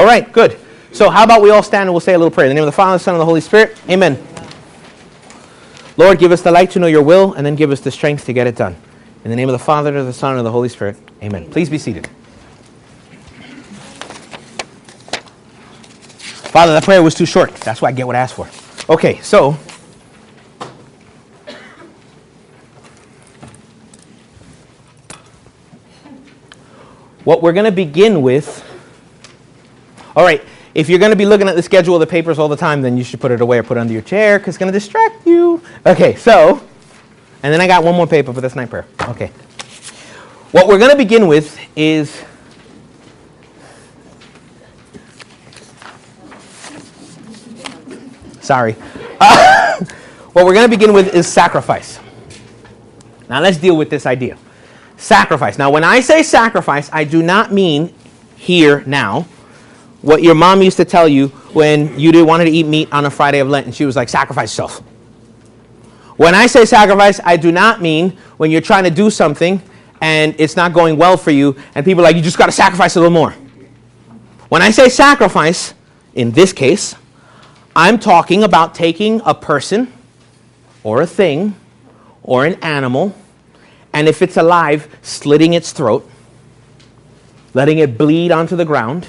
All right, good. So how about we all stand and we'll say a little prayer. In the name of the Father, the Son, and the Holy Spirit. Amen. Lord, give us the light to know your will, and then give us the strength to get it done. In the name of the Father, the Son, and the Holy Spirit. Amen. Please be seated. Father, that prayer was too short. That's why I get what I asked for. Okay, so what we're going to begin with, all right, if you're going to be looking at the schedule of the papers all the time, then you should put it away or put it under your chair because it's going to distract you. Okay, so, and then I got one more paper, but that's night prayer. Okay. What we're going to begin with is what we're going to begin with is sacrifice. Now let's deal with this idea. Sacrifice. Now when I say sacrifice, I do not mean here now what your mom used to tell you when you wanted to eat meat on a Friday of Lent and she was like, sacrifice yourself. When I say sacrifice, I do not mean when you're trying to do something and it's not going well for you and people are like, you just got to sacrifice a little more. When I say sacrifice, in this case, I'm talking about taking a person or a thing or an animal, and if it's alive, slitting its throat, letting it bleed onto the ground,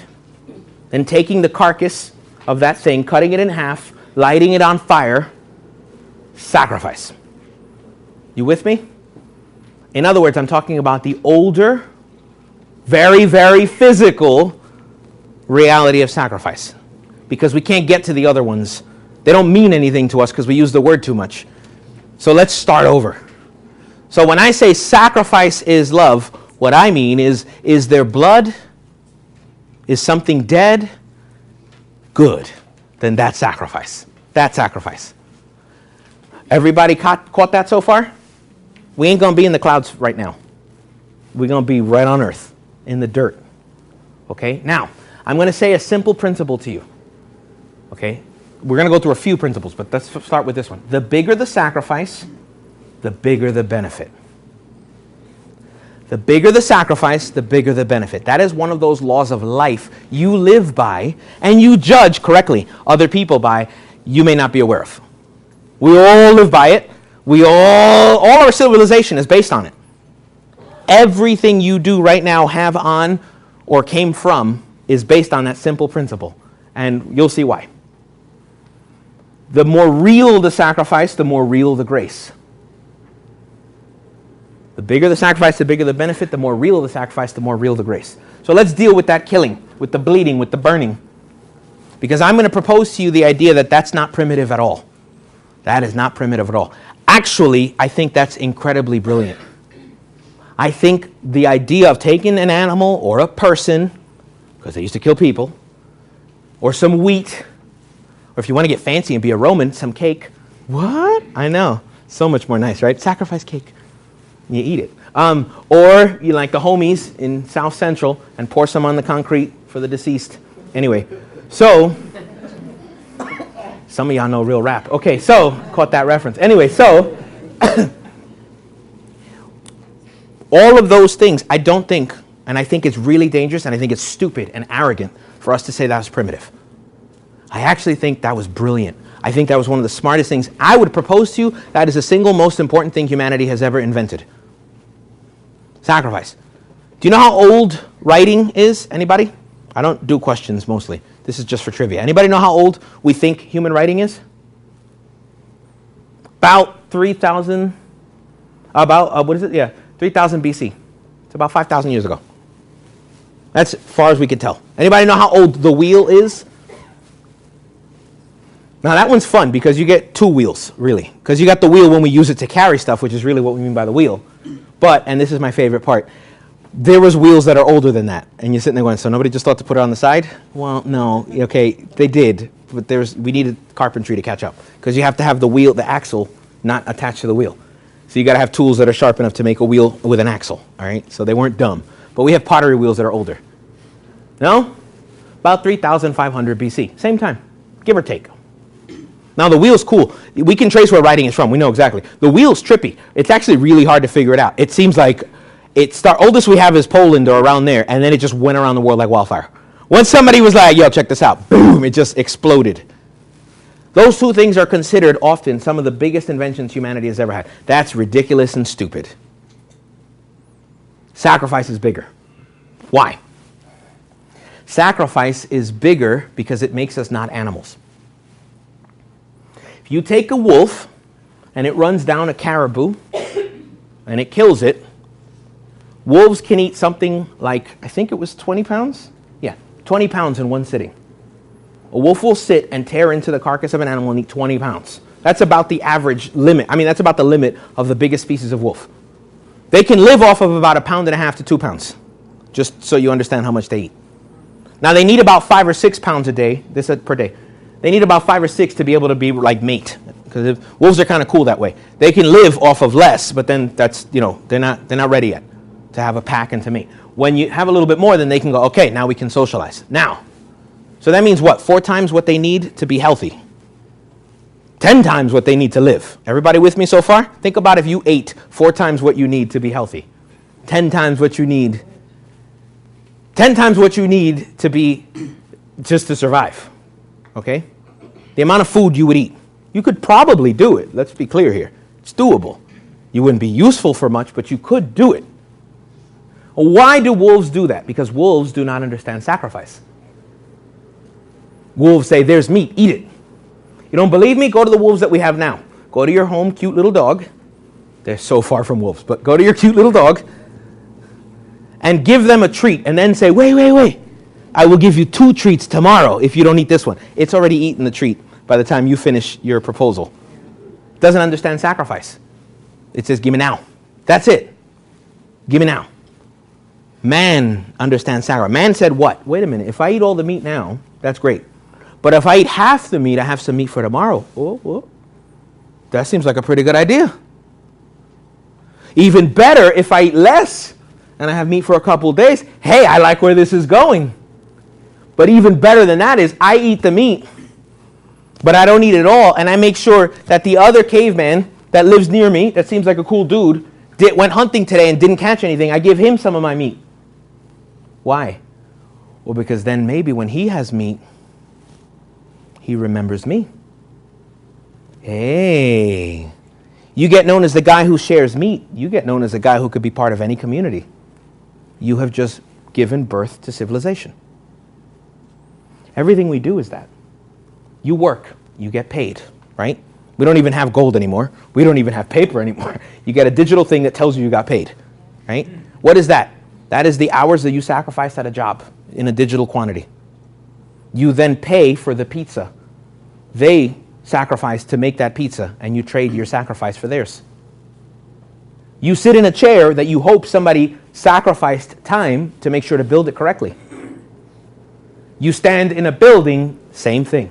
and taking the carcass of that thing, cutting it in half, lighting it on fire, sacrifice. You with me? In other words, I'm talking about the older, very, very physical reality of sacrifice. Because we can't get to the other ones. They don't mean anything to us because we use the word too much. So let's start over. So when I say sacrifice is love, what I mean is there blood? Is something dead? Good. Then that's sacrifice. That's sacrifice. Everybody caught that so far? We ain't going to be in the clouds right now. We're going to be right on earth, in the dirt. Okay? Now, I'm going to say a simple principle to you. Okay? We're going to go through a few principles, but let's start with this one. The bigger the sacrifice, the bigger the benefit. The bigger the sacrifice, the bigger the benefit. That is one of those laws of life you live by and you judge correctly other people by, you may not be aware of. We all live by it. All our civilization is based on it. Everything you do right now have on or came from is based on that simple principle. And you'll see why. The more real the sacrifice, the more real the grace. The bigger the sacrifice, the bigger the benefit. The more real the sacrifice, the more real the grace. So let's deal with that killing, with the bleeding, with the burning. Because I'm going to propose to you the idea that that's not primitive at all. That is not primitive at all. Actually, I think that's incredibly brilliant. I think the idea of taking an animal or a person, because they used to kill people, or some wheat, or if you want to get fancy and be a Roman, some cake. What? I know. So much more nice, right? Sacrifice cake. You eat it. Or you like the homies in South Central and pour some on the concrete for the deceased. Anyway, so some of y'all know real rap. Okay, so caught that reference. Anyway, so all of those things, I don't think, and I think it's really dangerous, and I think it's stupid and arrogant for us to say that was primitive. I actually think that was brilliant. I think that was one of the smartest things. I would propose to you that is the single most important thing humanity has ever invented. Sacrifice. Do you know how old writing is? Anybody? I don't do questions mostly. This is just for trivia. Anybody know how old we think human writing is? About 3,000. What is it? Yeah, 3,000 BC. It's about 5,000 years ago. That's as far as we could tell. Anybody know how old the wheel is? Now that one's fun because you get two wheels, really. Because you got the wheel when we use it to carry stuff, which is really what we mean by the wheel. But, and this is my favorite part, there was wheels that are older than that. And you're sitting there going, so nobody just thought to put it on the side? Well, no. Okay, they did. But we needed carpentry to catch up. Because you have to have the wheel, the axle, not attached to the wheel. So you got to have tools that are sharp enough to make a wheel with an axle. All right? So they weren't dumb. But we have pottery wheels that are older. No? About 3,500 BC. Same time. Give or take. Now the wheel's cool. We can trace where writing is from. We know exactly. The wheel's trippy. It's actually really hard to figure it out. It seems like oldest we have is Poland or around there, and then it just went around the world like wildfire. Once somebody was like, yo, check this out, boom, it just exploded. Those two things are considered often some of the biggest inventions humanity has ever had. That's ridiculous and stupid. Sacrifice is bigger. Why? Sacrifice is bigger because it makes us not animals. If you take a wolf and it runs down a caribou and it kills it, wolves can eat something like, I think it was 20 pounds? Yeah, 20 pounds in one sitting. A wolf will sit and tear into the carcass of an animal and eat 20 pounds. That's about the average limit. I mean, that's about the limit of the biggest species of wolf. They can live off of about 1.5 pounds to 2 pounds, just so you understand how much they eat. Now, they need about 5 or 6 pounds a day, this is per day. They need about 5 or 6 to be able to be like mate, because wolves are kind of cool that way. They can live off of less, but then that's, you know, they're not ready yet to have a pack and to mate. When you have a little bit more, then they can go, okay, now we can socialize. Now, so that means what? 4 times what they need to be healthy. 10 times what they need to live. Everybody with me so far? Think about if you ate 4 times what you need to be healthy. 10 times what you need. 10 times what you need to be just to survive. Okay? The amount of food you would eat. You could probably do it. Let's be clear here. It's doable. You wouldn't be useful for much, but you could do it. Why do wolves do that? Because wolves do not understand sacrifice. Wolves say, there's meat, eat it. You don't believe me? Go to the wolves that we have now. Go to your home, cute little dog. They're so far from wolves, but go to your cute little dog and give them a treat and then say, wait. I will give you 2 treats tomorrow if you don't eat this one. It's already eaten the treat by the time you finish your proposal. It doesn't understand sacrifice. It says, give me now. That's it. Give me now. Man understands sacrifice. Man said what? Wait a minute. If I eat all the meat now, that's great. But if I eat half the meat, I have some meat for tomorrow. Oh, that seems like a pretty good idea. Even better if I eat less and I have meat for a couple of days. Hey, I like where this is going. But even better than that is I eat the meat, but I don't eat it all, and I make sure that the other caveman that lives near me, that seems like a cool dude, went hunting today and didn't catch anything. I give him some of my meat. Why? Well, because then maybe when he has meat, he remembers me. Hey, you get known as the guy who shares meat. You get known as the guy who could be part of any community. You have just given birth to civilization. Everything we do is that. You work, you get paid, right? We don't even have gold anymore. We don't even have paper anymore. You get a digital thing that tells you got paid, right? What is that? That is the hours that you sacrificed at a job in a digital quantity. You then pay for the pizza. They sacrifice to make that pizza, and you trade your sacrifice for theirs. You sit in a chair that you hope somebody sacrificed time to make sure to build it correctly. You stand in a building, same thing.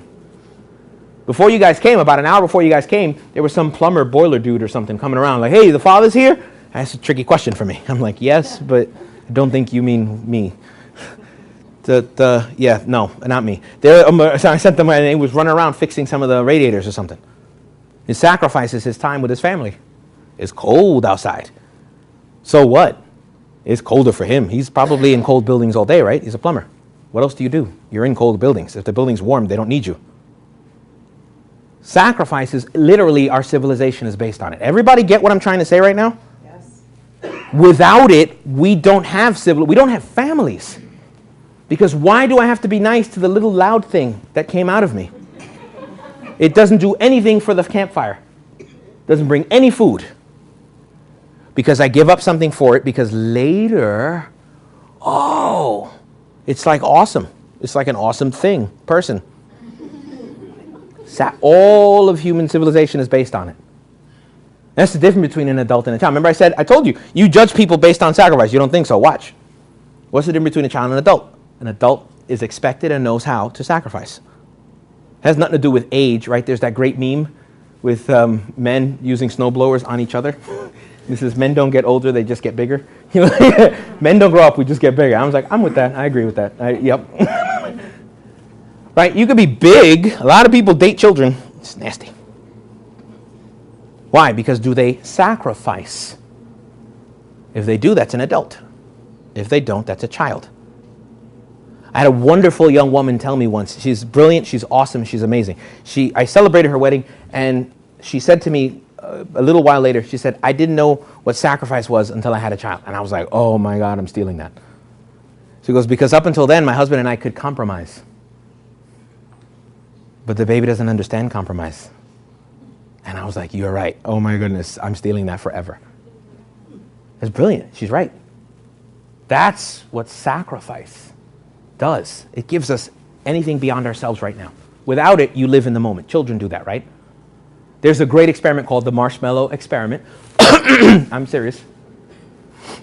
Before you guys came, about an hour before you guys came, there was some plumber boiler dude or something coming around like, hey, the father's here? That's a tricky question for me. I'm like, yes, but I don't think you mean me. Yeah, no, not me. So I sent them, and he was running around fixing some of the radiators or something. He sacrifices his time with his family. It's cold outside. So what? It's colder for him. He's probably in cold buildings all day, right? He's a plumber. What else do you do? You're in cold buildings. If the building's warm, they don't need you. Sacrifices, literally, our civilization is based on it. Everybody get what I'm trying to say right now? Yes. Without it, we don't have families. Because why do I have to be nice to the little loud thing that came out of me? It doesn't do anything for the campfire. Doesn't bring any food. Because I give up something for it, because later, it's like awesome. It's like an awesome person. All of human civilization is based on it. That's the difference between an adult and a child. Remember I told you, you judge people based on sacrifice. You don't think so. Watch. What's the difference between a child and an adult? An adult is expected and knows how to sacrifice. It has nothing to do with age, right? There's that great meme with men using snowblowers on each other. It says, men don't get older, they just get bigger. Men don't grow up, we just get bigger. I was like, I'm with that. I agree with that. Yep. Right? You could be big. A lot of people date children. It's nasty. Why? Because do they sacrifice? If they do, that's an adult. If they don't, that's a child. I had a wonderful young woman tell me once, she's brilliant, she's awesome, she's amazing. I celebrated her wedding, and she said to me a little while later, she said, I didn't know what sacrifice was until I had a child. And I was like, oh my God, I'm stealing that. She goes, because up until then, my husband and I could compromise. But the baby doesn't understand compromise. And I was like, you're right. Oh my goodness, I'm stealing that forever. It's brilliant. She's right. That's what sacrifice does. It gives us anything beyond ourselves right now. Without it, you live in the moment. Children do that, right? There's a great experiment called the marshmallow experiment. I'm serious.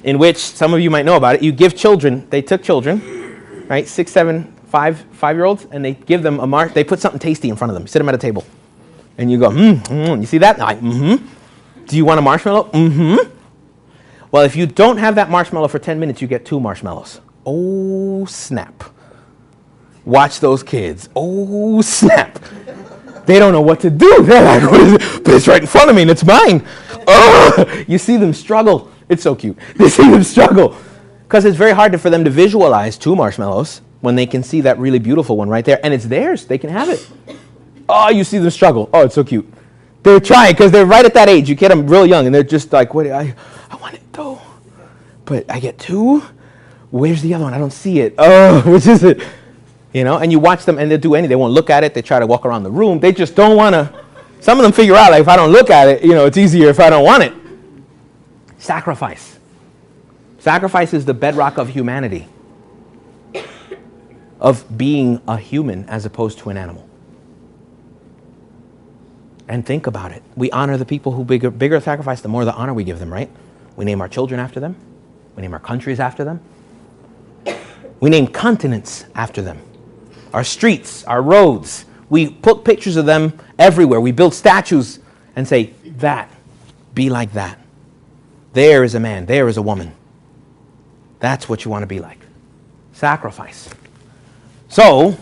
In which, some of you might know about it, you give children, they took children, right, 6, 7, 5-year-olds, and they give them they put something tasty in front of them. You sit them at a table. And you go, you see that? Like, Do you want a marshmallow? Well, if you don't have that marshmallow for 10 minutes, you get 2 marshmallows. Oh, snap. Watch those kids. Oh, snap. They don't know what to do. They're like, what is it? But it's right in front of me and it's mine. Oh, you see them struggle. It's so cute. They see them struggle. Because it's very hard for them to visualize 2 marshmallows when they can see that really beautiful one right there. And it's theirs. They can have it. Oh, you see them struggle. Oh, it's so cute. They're trying because they're right at that age. You get them real young and they're just like, what? I want it though. But I get 2? Where's the other one? I don't see it. Oh, which is it? You know, and you watch them and they'll do anything. They won't look at it. They try to walk around the room. They just don't want to. Some of them figure out, like, if I don't look at it, it's easier if I don't want it. Sacrifice. Sacrifice is the bedrock of humanity. Of being a human as opposed to an animal. And think about it. We honor the people who bigger sacrifice, the more the honor we give them, right? We name our children after them. We name our countries after them. We name continents after them. Our streets, our roads. We put pictures of them everywhere. We build statues and say, that, be like that. There is a man, there is a woman. That's what you want to be like. Sacrifice. So,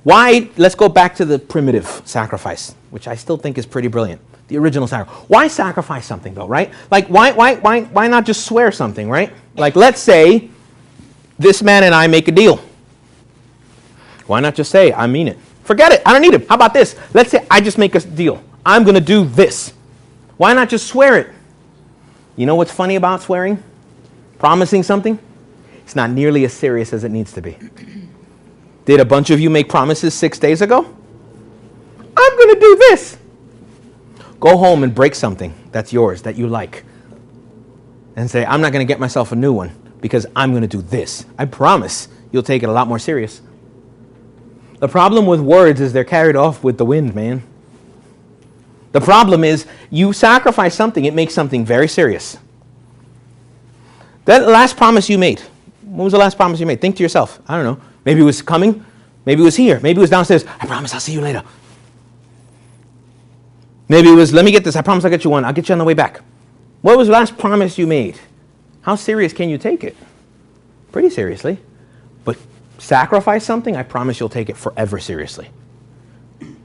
let's go back to the primitive sacrifice, which I still think is pretty brilliant. The original sacrifice. Why sacrifice something though, right? Like, why not just swear something, right? Like, let's say this man and I make a deal. Why not just say, I mean it? Forget it. I don't need him. How about this? Let's say I just make a deal. I'm going to do this. Why not just swear it? You know what's funny about swearing? Promising something? It's not nearly as serious as it needs to be. Did a bunch of you make promises 6 days ago? I'm going to do this. Go home and break something that's yours, that you like. And say, I'm not going to get myself a new one because I'm going to do this. I promise you'll take it a lot more serious. The problem with words is they're carried off with the wind, man. The problem is you sacrifice something, it makes something very serious. That last promise you made, when was the last promise you made? Think to yourself. I don't know. Maybe it was coming. Maybe it was here. Maybe it was downstairs. I promise I'll see you later. Maybe it was, let me get this. I promise I'll get you one. I'll get you on the way back. What was the last promise you made? How serious can you take it? Pretty seriously. But sacrifice something, I promise you'll take it forever seriously.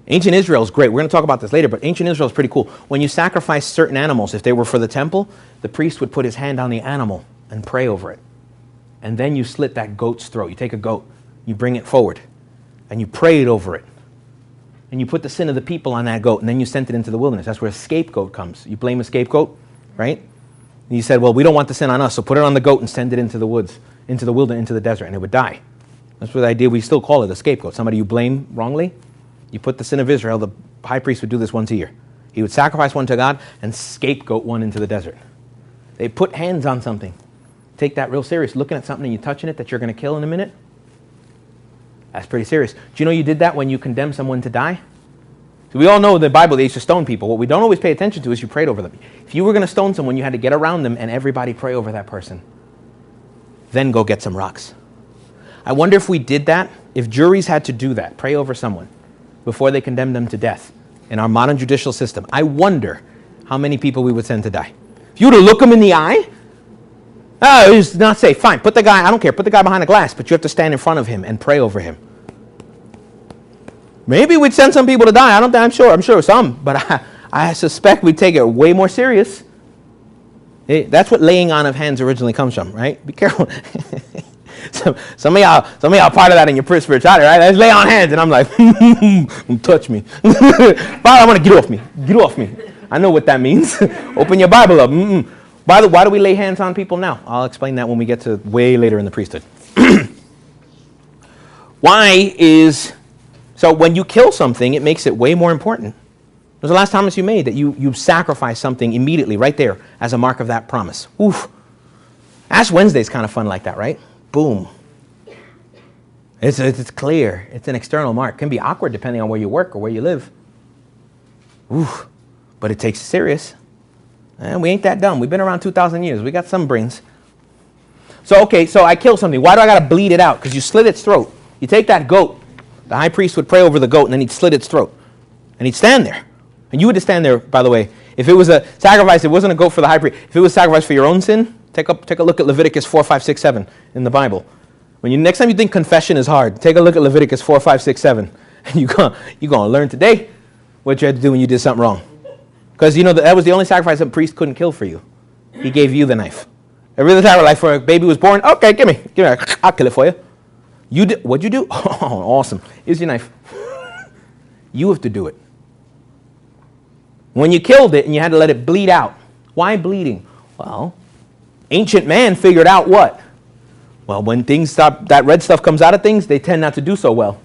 Ancient Israel is great. We're going to talk about this later, but ancient Israel is pretty cool. When you sacrifice certain animals, if they were for the temple, the priest would put his hand on the animal and pray over it. And then you slit that goat's throat. You take a goat, you bring it forward, and you prayed over it. And you put the sin of the people on that goat, and then you sent it into the wilderness. That's where a scapegoat comes. You blame a scapegoat, right? And you said, well, we don't want the sin on us, so put it on the goat and send it into the woods, into the wilderness, into the desert, and it would die. That's what the idea, we still call it a scapegoat. Somebody you blame wrongly. You put the sin of Israel, the high priest would do this once a year. He would sacrifice one to God and scapegoat one into the desert. They put hands on something. Take that real serious. Looking at something and you're touching it that you're going to kill in a minute. That's pretty serious. Do you know you did that when you condemned someone to die? So we all know in the Bible they used to stone people. What we don't always pay attention to is you prayed over them. If you were going to stone someone, you had to get around them and everybody pray over that person. Then go get some rocks. I wonder if we did that, if juries had to do that, pray over someone before they condemned them to death in our modern judicial system. I wonder how many people we would send to die. If you were to look them in the eye, oh, it's not safe. Fine, put the guy, I don't care, put the guy behind a glass, but you have to stand in front of him and pray over him. Maybe we'd send some people to die. I'm sure some, but I suspect we'd take it way more serious. That's what laying on of hands originally comes from, right? Be careful. Some of y'all part of that in your spirituality, right? Let's lay on hands, and I'm like, touch me. Father, I want to get off me. Get off me. I know what that means. Open your Bible up. Why do we lay hands on people now? I'll explain that when we get to way later in the priesthood. So when you kill something, it makes it way more important. When was the last promise you made that you sacrifice something immediately right there as a mark of that promise? Oof. Ash Wednesday's kind of fun like that, right? Boom. It's clear. It's an external mark. It can be awkward depending on where you work or where you live. Oof. But it takes it serious. And we ain't that dumb. We've been around 2,000 years. We got some brains. So I kill something. Why do I got to bleed it out? Because you slit its throat. You take that goat. The high priest would pray over the goat, and then he'd slit its throat. And he'd stand there. And you would just stand there, by the way. If it was a sacrifice, it wasn't a goat for the high priest. If it was a sacrifice for your own sin, take a look at Leviticus 4, 5, 6, 7 in the Bible. Next time you think confession is hard, take a look at Leviticus 4, 5, 6, 7. And you're going to learn today what you had to do when you did something wrong. Because that was the only sacrifice a priest couldn't kill for you. He gave you the knife. Every other sacrifice for a baby was born, okay, give me. I'll kill it for you. What'd you do? Oh, awesome. Here's your knife. You have to do it. When you killed it and you had to let it bleed out. Why bleeding? Well, ancient man figured out what? Well, when that red stuff comes out of things, they tend not to do so well.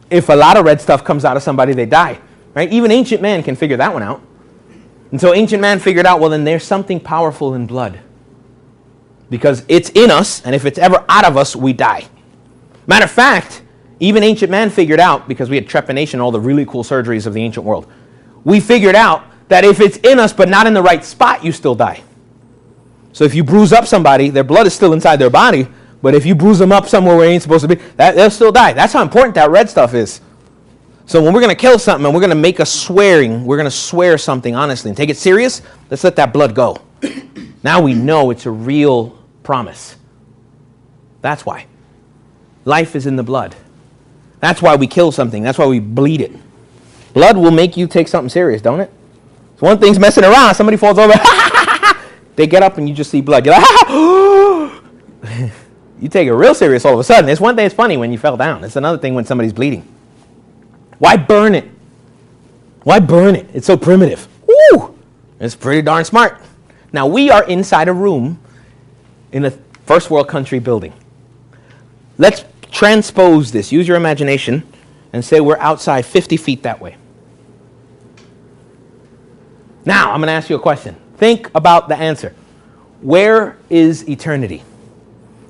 If a lot of red stuff comes out of somebody, they die. Right? Even ancient man can figure that one out. And so ancient man figured out, well, then there's something powerful in blood. Because it's in us, and if it's ever out of us, we die. Matter of fact, even ancient man figured out, because we had trepanation, all the really cool surgeries of the ancient world, we figured out that if it's in us but not in the right spot, you still die. So if you bruise up somebody, their blood is still inside their body, but if you bruise them up somewhere where it ain't supposed to be, they'll still die. That's how important that red stuff is. So when we're going to kill something and we're going to make a swearing, we're going to swear something honestly and take it serious, let's let that blood go. Now we know it's a real promise. That's why. Life is in the blood. That's why we kill something. That's why we bleed it. Blood will make you take something serious, don't it? So one thing's messing around. Somebody falls over. They get up and you just see blood. You're like, you take it real serious all of a sudden. It's one thing it's funny when you fell down. It's another thing when somebody's bleeding. Why burn it? Why burn it? It's so primitive. Woo! It's pretty darn smart. Now, we are inside a room in a first world country building. Let's transpose this. Use your imagination and say we're outside 50 feet that way. Now, I'm going to ask you a question. Think about the answer. Where is eternity?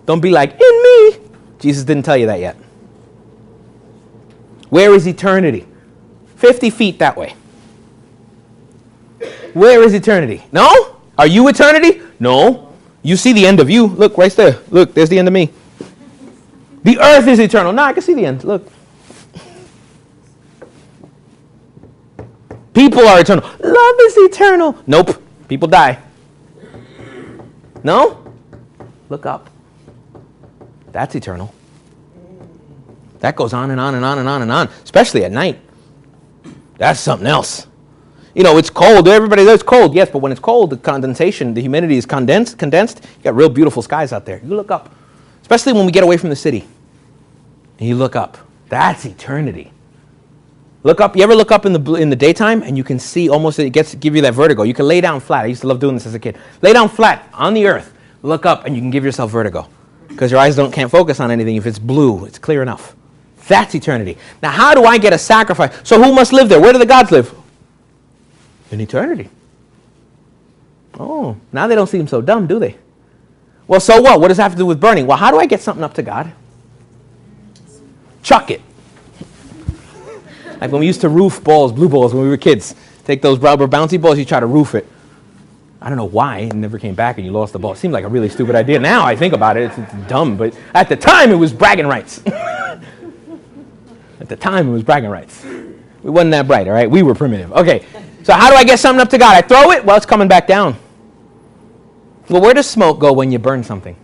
Don't be like, in me. Jesus didn't tell you that yet. Where is eternity? 50 feet that way. Where is eternity? No? Are you eternity? No. You see the end of you. Look, right there. Look, there's the end of me. The earth is eternal. No, I can see the end. Look. People are eternal. Love is eternal. Nope. People die. No? Look up. That's eternal. That goes on and on and on and on and on, especially at night. That's something else. It's cold. Everybody knows it's cold. Yes, but when it's cold, the condensation, the humidity is condensed. You got real beautiful skies out there. You look up, especially when we get away from the city. And you look up. That's eternity. Look up. You ever look up in the daytime and you can see almost give you that vertigo. You can lay down flat. I used to love doing this as a kid. Lay down flat on the earth. Look up and you can give yourself vertigo because your eyes can't focus on anything. If it's blue, it's clear enough. That's eternity. Now, how do I get a sacrifice? So who must live there? Where do the gods live? In eternity. Oh, now they don't seem so dumb, do they? Well, so what? What does that have to do with burning? Well, how do I get something up to God? Chuck it. Like when we used to roof balls, blue balls, when we were kids. Take those rubber bouncy balls, you try to roof it. I don't know why. It never came back and you lost the ball. It seemed like a really stupid idea. Now I think about it, it's dumb. But at the time, it was bragging rights. At the time, it was bragging rights. We wasn't that bright, all right? We were primitive. Okay, so how do I get something up to God? I throw it? Well, it's coming back down. Well, where does smoke go when you burn something?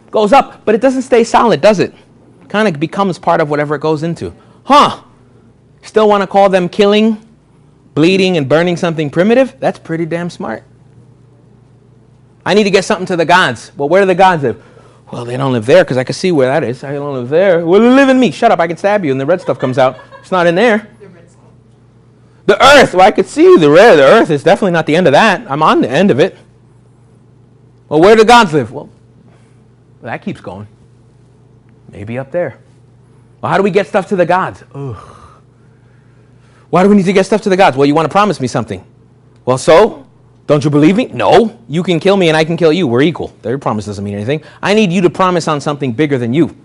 It goes up, but it doesn't stay solid, does it? It kind of becomes part of whatever it goes into. Still want to call them killing, bleeding, and burning something primitive? That's pretty damn smart. I need to get something to the gods. Well, where do the gods live? Well, they don't live there because I can see where that is. I don't live there. Well, they live in me. Shut up, I can stab you and the red stuff comes out. It's not in there. The earth, well, I could see the earth is definitely not the end of that. I'm on the end of it. Well, where do gods live? Well, that keeps going. Maybe up there. Well, how do we get stuff to the gods? Ugh. Why do we need to get stuff to the gods? Well, you want to promise me something. Well, so? Don't you believe me? No. You can kill me and I can kill you. We're equal. Their promise doesn't mean anything. I need you to promise on something bigger than you.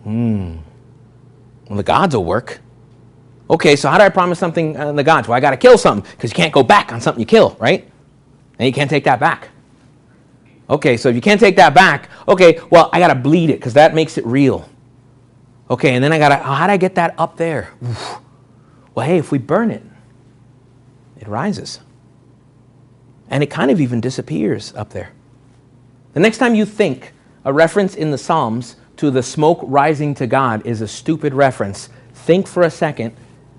Well, the gods will work. Okay, so how do I promise something on the gods? Well, I got to kill something because you can't go back on something you kill, right? And you can't take that back. Okay, so if you can't take that back, okay, well, I got to bleed it because that makes it real. Okay, and then I got to, how do I get that up there? Oof. Well, hey, if we burn it, it rises. And it kind of even disappears up there. The next time you think a reference in the Psalms to the smoke rising to God is a stupid reference, think for a second,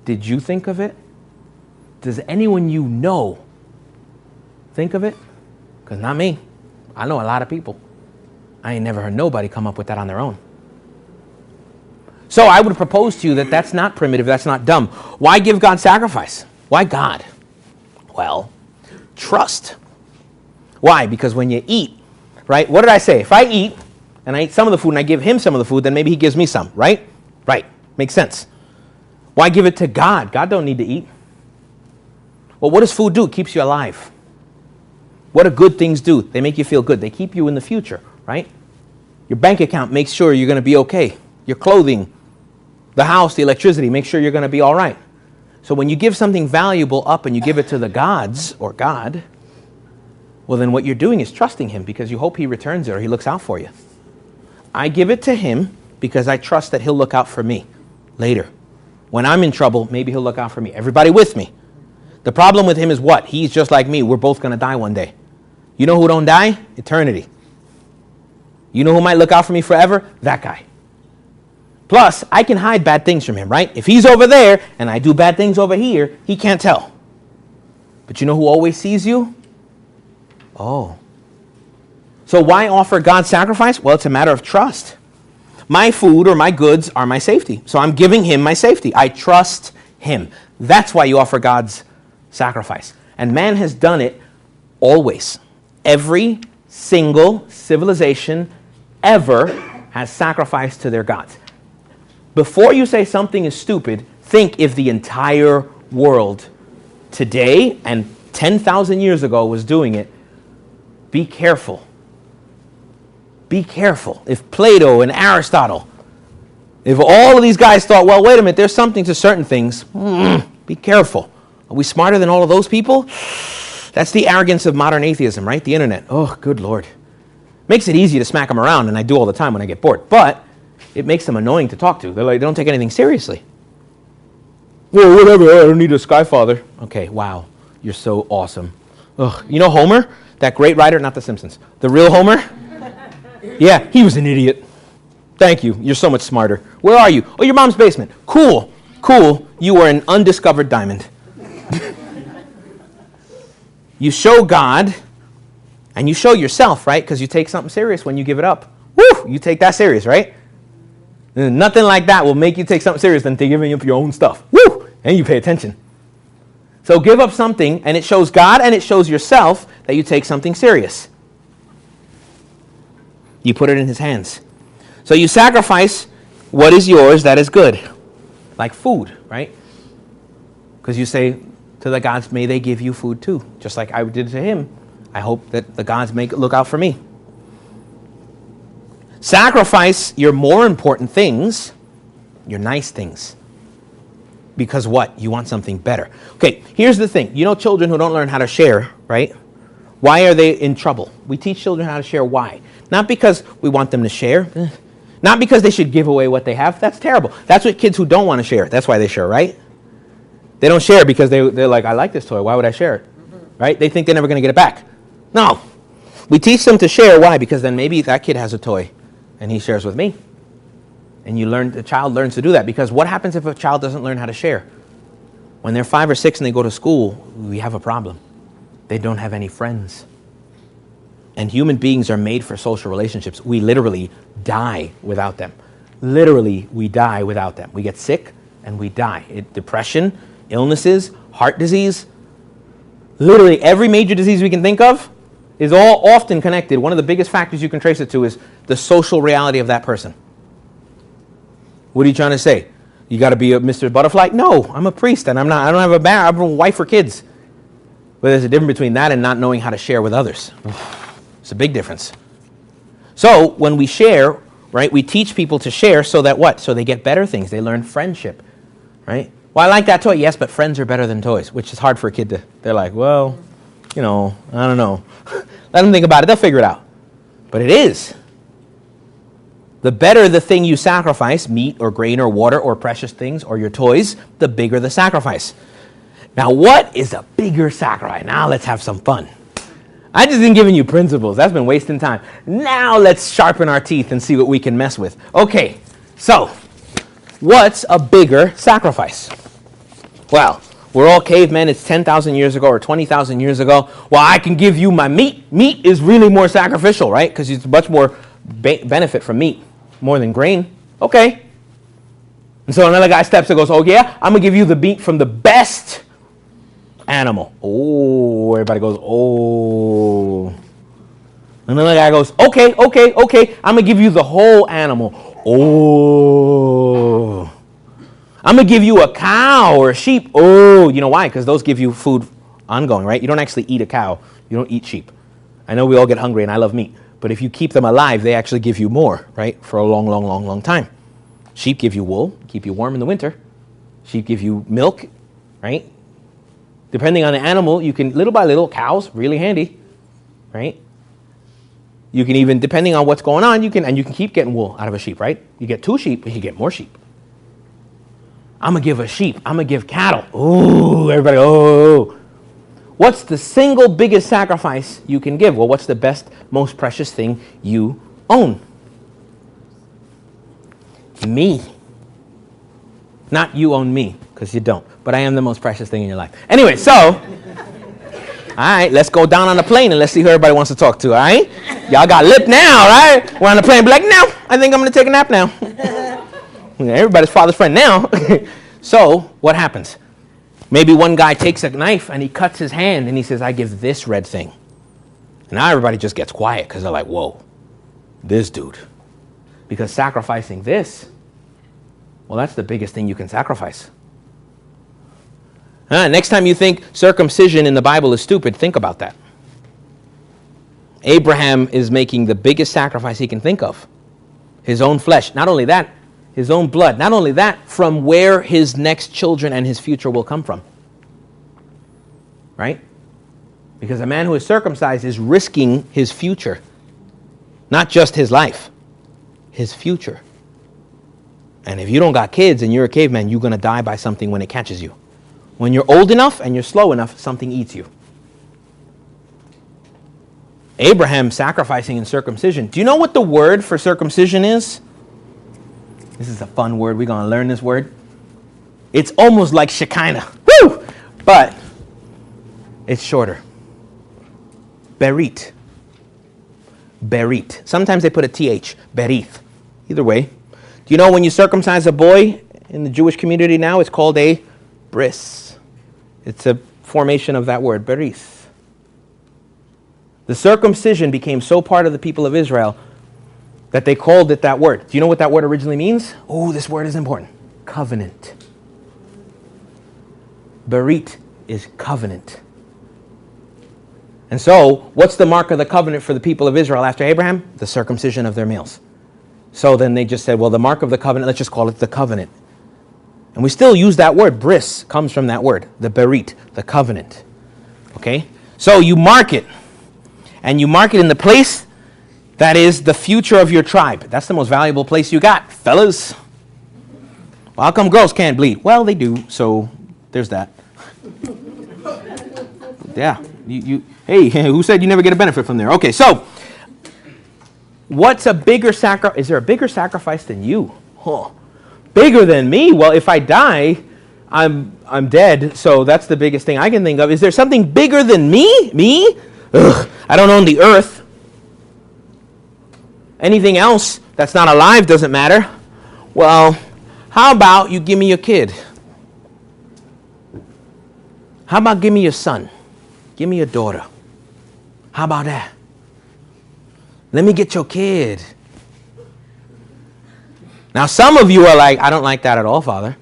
did you think of it? Does anyone you know think of it? Because not me. I know a lot of people. I ain't never heard nobody come up with that on their own. So I would propose to you that that's not primitive, that's not dumb. Why give God sacrifice? Why God? Well, trust. Why? Because when you eat, right? What did I say? If I eat and I eat some of the food and I give him some of the food, then maybe he gives me some, right? Right. Makes sense. Why give it to God? God don't need to eat. Well, what does food do? It keeps you alive. What do good things do? They make you feel good. They keep you in the future, right? Your bank account makes sure you're going to be okay. Your clothing, the house, the electricity, make sure you're going to be all right. So when you give something valuable up and you give it to the gods or God, well, then what you're doing is trusting him because you hope he returns it or he looks out for you. I give it to him because I trust that he'll look out for me later. When I'm in trouble, maybe he'll look out for me. Everybody with me. The problem with him is what? He's just like me. We're both going to die one day. You know who don't die? Eternity. You know who might look out for me forever? That guy. Plus, I can hide bad things from him, right? If he's over there and I do bad things over here, he can't tell. But you know who always sees you? Oh. So why offer God sacrifice? Well, it's a matter of trust. My food or my goods are my safety. So I'm giving him my safety. I trust him. That's why you offer God's sacrifice. And man has done it always. Every single civilization ever has sacrificed to their gods. Before you say something is stupid, think if the entire world today and 10,000 years ago was doing it. Be careful. Be careful. If Plato and Aristotle, if all of these guys thought, well, wait a minute, there's something to certain things, be careful. Are we smarter than all of those people? That's the arrogance of modern atheism, right? The internet. Oh, good Lord. Makes it easy to smack them around, and I do all the time when I get bored. But it makes them annoying to talk to. They're like, they don't take anything seriously. Well, whatever, I don't need a sky father. Okay, wow, you're so awesome. Ugh. You know Homer, that great writer, not The Simpsons, the real Homer? Yeah, he was an idiot. Thank you, you're so much smarter. Where are you? Oh, your mom's basement. Cool, cool, you are an undiscovered diamond. You show God, and you show yourself, right? Because you take something serious when you give it up. Woo! You take that serious, right? And nothing like that will make you take something serious than giving up your own stuff. Woo! And you pay attention. So give up something, and it shows God and it shows yourself that you take something serious. You put it in his hands. So you sacrifice what is yours that is good. Like food, right? Because you say to the gods, may they give you food too. Just like I did to him. I hope that the gods may look out for me. Sacrifice your more important things, your nice things. Because what? You want something better. Okay, here's the thing. You know children who don't learn how to share, right? Why are they in trouble? We teach children how to share. Why? Not because we want them to share. Not because they should give away what they have. That's terrible. That's what kids who don't want to share. That's why they share, right? They don't share because they're like, I like this toy. Why would I share it? Right? They think they're never going to get it back. No. We teach them to share. Why? Because then maybe that kid has a toy and he shares with me. And the child learns to do that. Because what happens if a child doesn't learn how to share? When they're 5 or 6 and they go to school, we have a problem. They don't have any friends. And human beings are made for social relationships. We literally die without them. Literally, we die without them. We get sick and we die. Depression, illnesses, heart disease, literally every major disease we can think of is all often connected. One of the biggest factors you can trace it to is the social reality of that person. What are you trying to say? You got to be a Mr. Butterfly? No, I'm a priest and I don't have a wife or kids. But there's a difference between that and not knowing how to share with others. It's a big difference. So when we share, right, we teach people to share so that what? So they get better things. They learn friendship, right? Well, I like that toy. Yes, but friends are better than toys, which is hard for a kid to, they're like, well, I don't know. Let them think about it. They'll figure it out. But it is. The better the thing you sacrifice, meat or grain or water or precious things or your toys, the bigger the sacrifice. Now, what is a bigger sacrifice? Now let's have some fun. I just been giving you principles. That's been wasting time. Now let's sharpen our teeth and see what we can mess with. Okay, so what's a bigger sacrifice? Well, we're all cavemen. It's 10,000 years ago or 20,000 years ago. Well, I can give you my meat. Meat is really more sacrificial, right? Because it's much more benefit from meat, more than grain. Okay. And so another guy steps and goes, oh yeah, I'm going to give you the meat from the best animal. Oh, everybody goes, oh. Another guy goes, okay, I'm going to give you the whole animal. Oh. I'm going to give you a cow or a sheep. Oh, you know why? Because those give you food ongoing, right? You don't actually eat a cow. You don't eat sheep. I know we all get hungry and I love meat. But if you keep them alive, they actually give you more, right? For a long time. Sheep give you wool, keep you warm in the winter. Sheep give you milk, right? Depending on the animal, you can, little by little, cows, really handy, right? You can even, depending on what's going on, you can keep getting wool out of a sheep, right? You get 2 sheep, but you get more sheep. I'm going to give a sheep. I'm going to give cattle. Ooh, everybody, oh. What's the single biggest sacrifice you can give? Well, what's the best, most precious thing you own? Me. Not you own me, because you don't. But I am the most precious thing in your life. Anyway, so, all right, let's go down on the plane and let's see who everybody wants to talk to, all right? Y'all got lip now, right? We're on the plane, be like, no, I think I'm going to take a nap now. Everybody's father's friend now. So, what happens? Maybe one guy takes a knife and he cuts his hand and he says, I give this red thing. And now everybody just gets quiet because they're like, whoa, this dude. Because sacrificing this, well, that's the biggest thing you can sacrifice. Next time you think circumcision in the Bible is stupid, think about that. Abraham is making the biggest sacrifice he can think of. His own flesh. Not only that, his own blood. Not only that, from where his next children and his future will come from. Right? Because a man who is circumcised is risking his future. Not just his life. His future. And if you don't got kids and you're a caveman, you're going to die by something when it catches you. When you're old enough and you're slow enough, something eats you. Abraham sacrificing in circumcision. Do you know what the word for circumcision is? This is a fun word. We're going to learn this word. It's almost like Shekinah. Woo! But it's shorter. Berit. Berit. Sometimes they put a TH. Berith. Either way. Do you know when you circumcise a boy in the Jewish community now, it's called a bris. It's a formation of that word, berith. The circumcision became so part of the people of Israel that they called it that word. Do you know what that word originally means? Oh, this word is important. Covenant. Berit is covenant. And so, what's the mark of the covenant for the people of Israel after Abraham? The circumcision of their males. So then they just said, well, the mark of the covenant, let's just call it the covenant. And we still use that word. Bris comes from that word. The berit, the covenant. Okay? So you mark it. And you mark it in the place that is the future of your tribe. That's the most valuable place you got, fellas. Well, how come girls can't bleed? Well, they do, so there's that. Yeah. Hey, who said you never get a benefit from there? Okay, so what's a bigger sacrifice? Is there a bigger sacrifice than you? Huh. Bigger than me? Well, if I die, I'm dead, so that's the biggest thing I can think of. Is there something bigger than me? Me? Ugh, I don't own the earth. Anything else that's not alive doesn't matter. Well, how about you give me your kid? How about give me your son? Give me your daughter. How about that? Let me get your kid. Now, some of you are like, I don't like that at all, Father.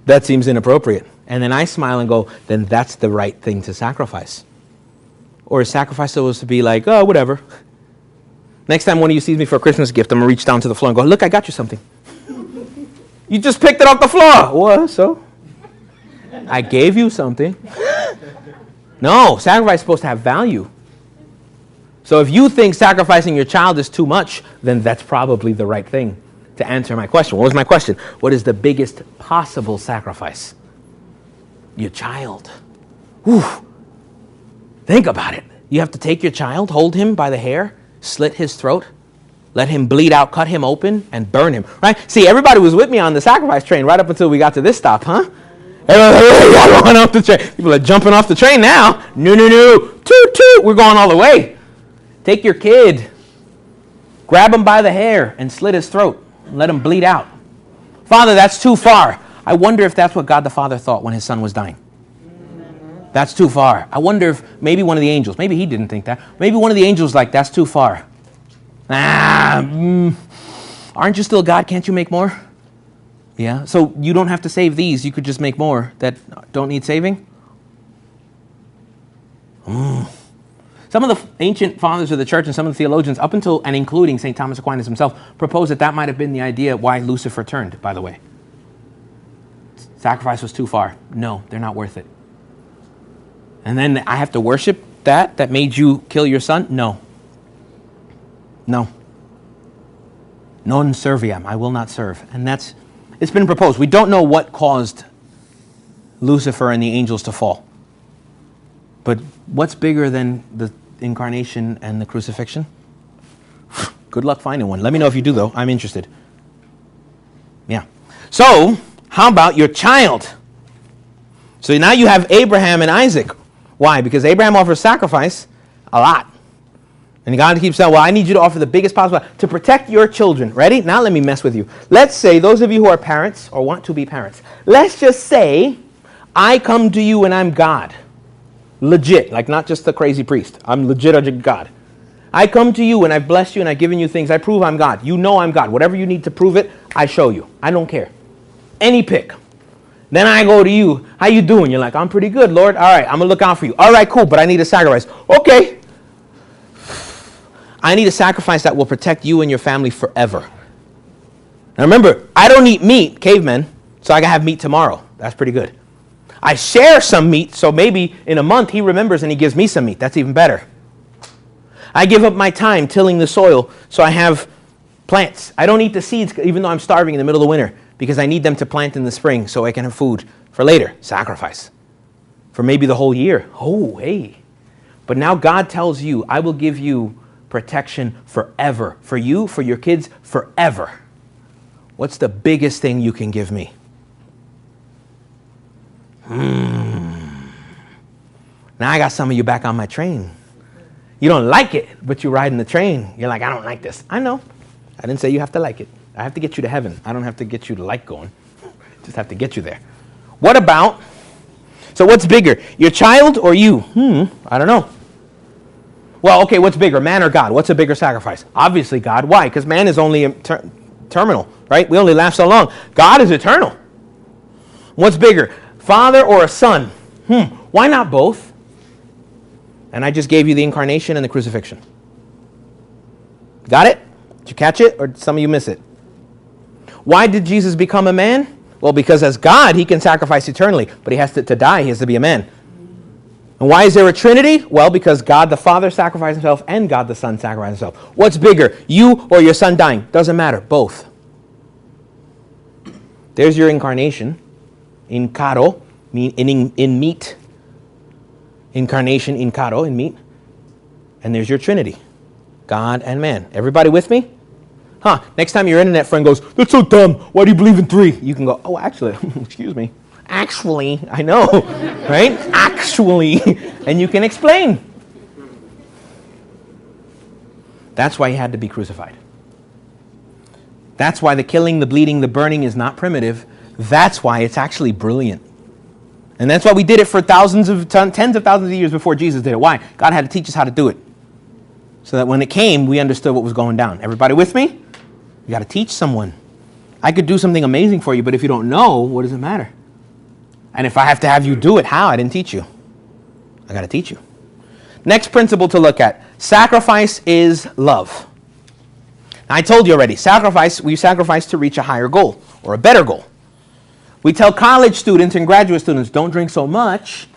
That seems inappropriate. And then I smile and go, then that's the right thing to sacrifice. Or is sacrifice supposed to be like, oh, whatever. Next time one of you sees me for a Christmas gift, I'm going to reach down to the floor and go, look, I got you something. You just picked it off the floor. What? So? I gave you something. No, sacrifice is supposed to have value. So if you think sacrificing your child is too much, then that's probably the right thing to answer my question. What was my question? What is the biggest possible sacrifice? Your child. Whew. Think about it. You have to take your child, hold him by the hair, slit his throat, let him bleed out, cut him open, and burn him. Right? See, everybody was with me on the sacrifice train right up until we got to this stop, huh? Everybody off the train. People are jumping off the train now. No. Toot, toot. We're going all the way. Take your kid, grab him by the hair, and slit his throat. And let him bleed out. Father, that's too far. I wonder if that's what God the Father thought when his son was dying. That's too far. I wonder if maybe one of the angels, maybe he didn't think that. Maybe one of the angels like, that's too far. Aren't you still God? Can't you make more? Yeah. So you don't have to save these. You could just make more that don't need saving. Some of the ancient fathers of the church and some of the theologians, up until and including St. Thomas Aquinas himself, proposed that might have been the idea why Lucifer turned, by the way. Sacrifice was too far. No, they're not worth it. And then I have to worship that made you kill your son? No. Non serviam. I will not serve. And it's been proposed. We don't know what caused Lucifer and the angels to fall. But what's bigger than the incarnation and the crucifixion? Good luck finding one. Let me know if you do, though. I'm interested. Yeah. So, how about your child? So now you have Abraham and Isaac. Why? Because Abraham offers sacrifice a lot. And God keeps saying, well, I need you to offer the biggest possible to protect your children. Ready? Now let me mess with you. Let's say, those of you who are parents or want to be parents, let's just say I come to you and I'm God. Legit, like not just the crazy priest. I'm legit a God. I come to you and I've blessed you and I've given you things. I prove I'm God. You know I'm God. Whatever you need to prove it, I show you. I don't care. Any pick. Then I go to you. How you doing? You're like, I'm pretty good, Lord. All right, I'm going to look out for you. All right, cool, but I need a sacrifice. Okay. I need a sacrifice that will protect you and your family forever. Now remember, I don't eat meat, cavemen, so I can have meat tomorrow. That's pretty good. I share some meat, so maybe in a month he remembers and he gives me some meat. That's even better. I give up my time tilling the soil so I have plants. I don't eat the seeds even though I'm starving in the middle of the winter because I need them to plant in the spring so I can have food for later. Sacrifice. For maybe the whole year. Oh, hey. But now God tells you, I will give you protection forever. For you, for your kids, forever. What's the biggest thing you can give me? Now I got some of you back on my train. You don't like it, but you're riding the train. You're like, I don't like this. I know. I didn't say you have to like it. I have to get you to heaven. I don't have to get you to like going. Just have to get you there. What about, so what's bigger, your child or you? I don't know. Well, okay, what's bigger, man or God? What's a bigger sacrifice? Obviously God. Why? Because man is only terminal, right? We only last so long. God is eternal. What's bigger, father or a son? Why not both? And I just gave you the incarnation and the crucifixion. Got it? Did you catch it, or did some of you miss it? Why did Jesus become a man? Well, because as God, he can sacrifice eternally, but he has to die, he has to be a man. And why is there a Trinity? Well, because God the Father sacrificed himself and God the Son sacrificed himself. What's bigger, you or your son dying? Doesn't matter, both. There's your incarnation, in caro, in meat. Incarnation, in caro, in meat. And there's your Trinity, God and man. Everybody with me? Next time your internet friend goes, that's so dumb, why do you believe in three? You can go, oh, actually, excuse me. Actually, I know, right? Actually, and you can explain. That's why he had to be crucified. That's why the killing, the bleeding, the burning is not primitive. That's why it's actually brilliant. And that's why we did it for tens of thousands of years before Jesus did it. Why? God had to teach us how to do it. So that when it came, we understood what was going down. Everybody with me? You got to teach someone. I could do something amazing for you, but if you don't know, what does it matter? And if I have to have you do it, how? I didn't teach you. I got to teach you. Next principle to look at. Sacrifice is love. Now, I told you already, we sacrifice to reach a higher goal or a better goal. We tell college students and graduate students, don't drink so much.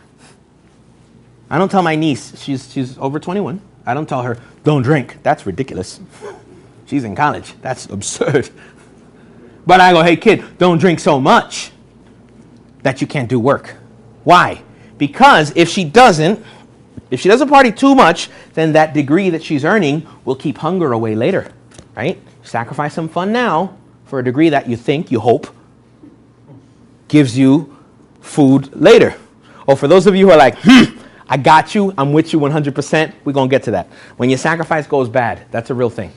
I don't tell my niece, she's over 21. I don't tell her, don't drink. That's ridiculous. She's in college. That's absurd. But I go, hey kid, don't drink so much that you can't do work. Why? Because if she doesn't party too much, then that degree that she's earning will keep hunger away later, right? Sacrifice some fun now for a degree that you think, you hope, gives you food later. Or for those of you who are like, I got you, I'm with you 100%, we're going to get to that. When your sacrifice goes bad, that's a real thing,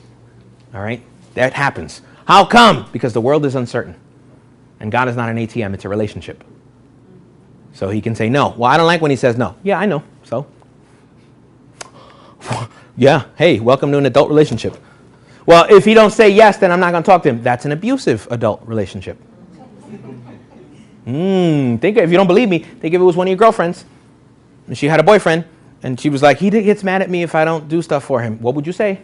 all right? That happens. How come? Because the world is uncertain. And God is not an ATM, it's a relationship. So he can say no. Well, I don't like when he says no. Yeah, I know. So? Yeah, hey, welcome to an adult relationship. Well, if he don't say yes, then I'm not going to talk to him. That's an abusive adult relationship. Think if you don't believe me, think if it was one of your girlfriends, and she had a boyfriend, and she was like, he gets mad at me if I don't do stuff for him. What would you say?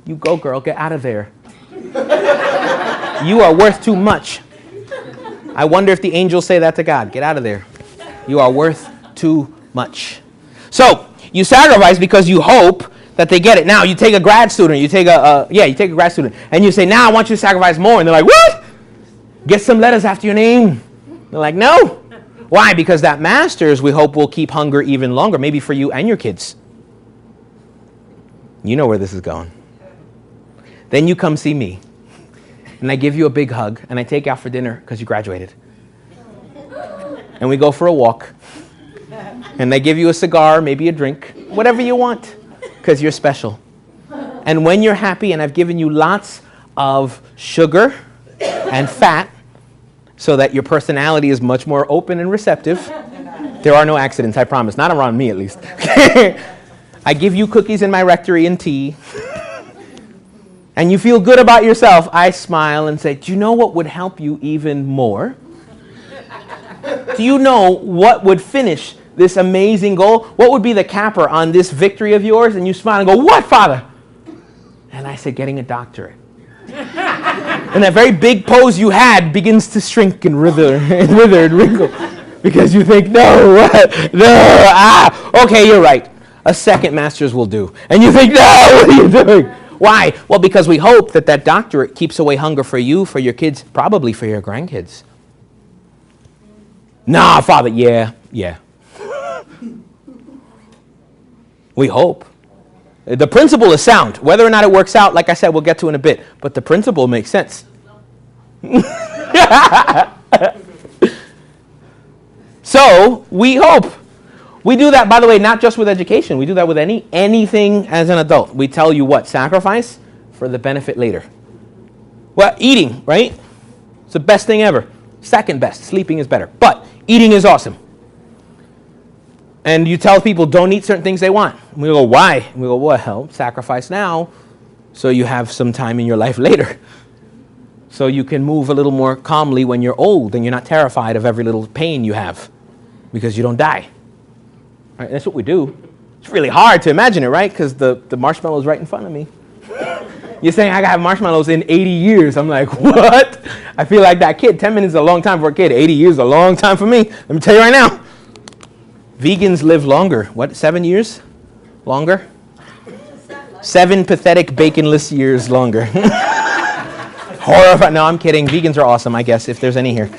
You go, girl, get out of there. You are worth too much. I wonder if the angels say that to God. Get out of there. You are worth too much. So, you sacrifice because you hope that they get it. Now, you take a grad student, you take a grad student, and you say, now I want you to sacrifice more. And they're like, what? Get some letters after your name. They're like, no. Why? Because that master's, we hope, will keep hunger even longer, maybe for you and your kids. You know where this is going. Then you come see me, and I give you a big hug, and I take you out for dinner because you graduated. And we go for a walk, and I give you a cigar, maybe a drink, whatever you want, because you're special. And when you're happy, and I've given you lots of sugar and fat, so that your personality is much more open and receptive. There are no accidents, I promise. Not around me, at least. I give you cookies in my rectory and tea. And you feel good about yourself. I smile and say, do you know what would help you even more? Do you know what would finish this amazing goal? What would be the capper on this victory of yours? And you smile and go, what, Father? And I said, getting a doctorate. And that very big pose you had begins to shrink and wither and wrinkle. Because you think, no, okay, you're right. A second master's will do. And you think, no, what are you doing? Why? Well, because we hope that that doctorate keeps away hunger for you, for your kids, probably for your grandkids. Nah, Father, yeah. We hope. The principle is sound. Whether or not it works out, like I said, we'll get to in a bit. But the principle makes sense. So, we hope. We do that, by the way, not just with education. We do that with anything as an adult. We tell you what? Sacrifice for the benefit later. Well, eating, right? It's the best thing ever. Second best. Sleeping is better. But eating is awesome. And you tell people don't eat certain things they want. And we go, why? And we go, well, sacrifice now so you have some time in your life later. So you can move a little more calmly when you're old and you're not terrified of every little pain you have because you don't die. Right? That's what we do. It's really hard to imagine it, right? Because the marshmallow's right in front of me. You're saying I got marshmallows in 80 years. I'm like, what? I feel like that kid. 10 minutes is a long time for a kid. 80 years is a long time for me. Let me tell you right now. Vegans live longer. What, 7 years longer? 7 pathetic baconless years longer. Horrifying. No, I'm kidding. Vegans are awesome, I guess, if there's any here.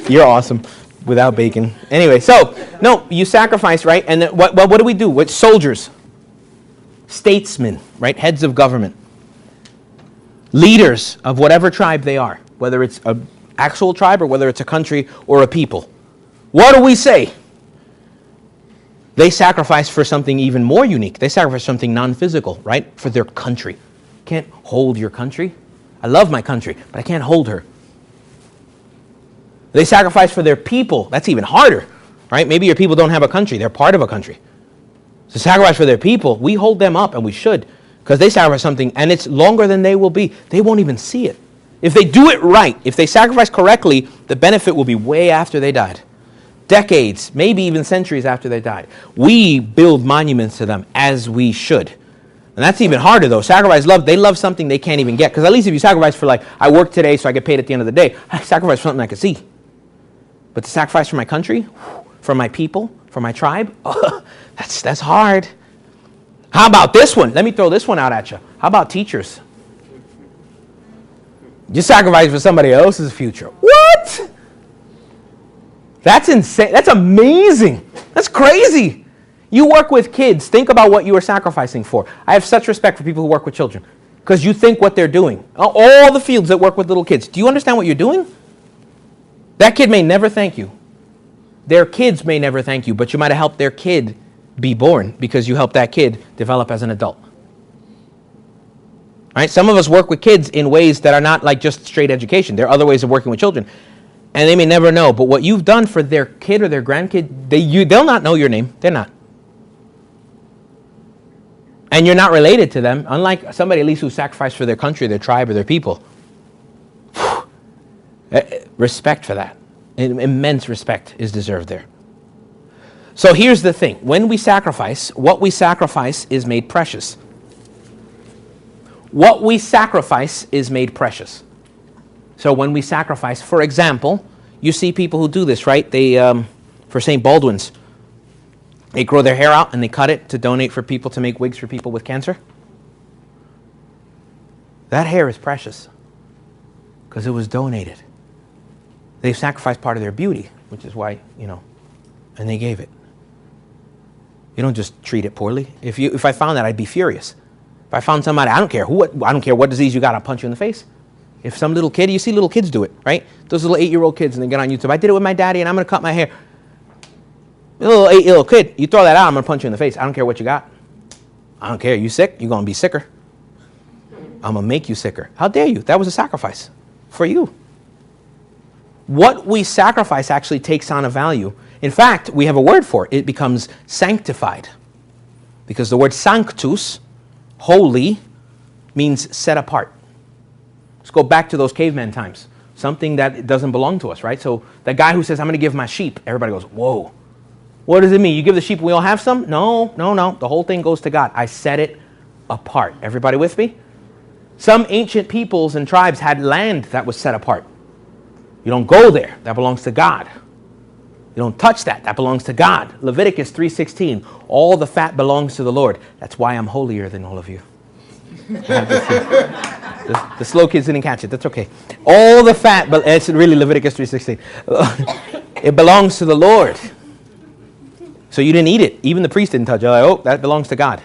You're awesome without bacon. Anyway, so, no, you sacrifice, right? And then what do we do with soldiers? Statesmen, right? Heads of government. Leaders of whatever tribe they are, whether it's an actual tribe or whether it's a country or a people. What do we say? They sacrifice for something even more unique. They sacrifice something non-physical, right? For their country. Can't hold your country. I love my country, but I can't hold her. They sacrifice for their people. That's even harder, right? Maybe your people don't have a country. They're part of a country. So sacrifice for their people. We hold them up, and we should, because they sacrifice something, and it's longer than they will be. They won't even see it. If they do it right, if they sacrifice correctly, the benefit will be way after they died. Decades, maybe even centuries after they died. We build monuments to them, as we should. And that's even harder, though. Sacrifice love. They love something they can't even get. Because at least if you sacrifice for, like, I work today so I get paid at the end of the day, I sacrifice for something I can see. But to sacrifice for my country, for my people, for my tribe, that's hard. How about this one? Let me throw this one out at you. How about teachers? You sacrifice for somebody else's future. What? That's insane. That's amazing. That's crazy. You work with kids. Think about what you are sacrificing for. I have such respect for people who work with children because you think what they're doing. All the fields that work with little kids. Do you understand what you're doing? That kid may never thank you. Their kids may never thank you, but you might have helped their kid be born because you helped that kid develop as an adult. Right? Some of us work with kids in ways that are not like just straight education. There are other ways of working with children. And they may never know. But what you've done for their kid or their grandkid, they'll not know your name. They're not. And you're not related to them, unlike somebody at least who sacrificed for their country, their tribe, or their people. Respect for that. Immense respect is deserved there. So here's the thing. When we sacrifice, what we sacrifice is made precious. What we sacrifice is made precious. So when we sacrifice, for example, you see people who do this, right? They, for St. Baldwin's, they grow their hair out and they cut it to donate for people, to make wigs for people with cancer. That hair is precious because it was donated. They've sacrificed part of their beauty, which is why, and they gave it. You don't just treat it poorly. If I found that, I'd be furious. If I found somebody, I don't care what disease you got, I'll punch you in the face. If some little kid, you see little kids do it, right? Those little 8-year-old kids, and they get on YouTube. I did it with my daddy, and I'm going to cut my hair. A little 8-year-old kid, you throw that out, I'm going to punch you in the face. I don't care what you got. I don't care. You sick? You're going to be sicker. I'm going to make you sicker. How dare you? That was a sacrifice for you. What we sacrifice actually takes on a value. In fact, we have a word for it. It becomes sanctified. Because the word sanctus, holy, means set apart. Let's go back to those caveman times. Something that doesn't belong to us, right? So the guy who says, I'm going to give my sheep, everybody goes, whoa. What does it mean? You give the sheep, we all have some? No. The whole thing goes to God. I set it apart. Everybody with me? Some ancient peoples and tribes had land that was set apart. You don't go there. That belongs to God. You don't touch that. That belongs to God. Leviticus 3:16. All the fat belongs to the Lord. That's why I'm holier than all of you. The slow kids didn't catch it. That's okay. All the fat, but it's really Leviticus 3:16. It belongs to the Lord. So you didn't eat it. Even the priest didn't touch it. You're like, oh, that belongs to God.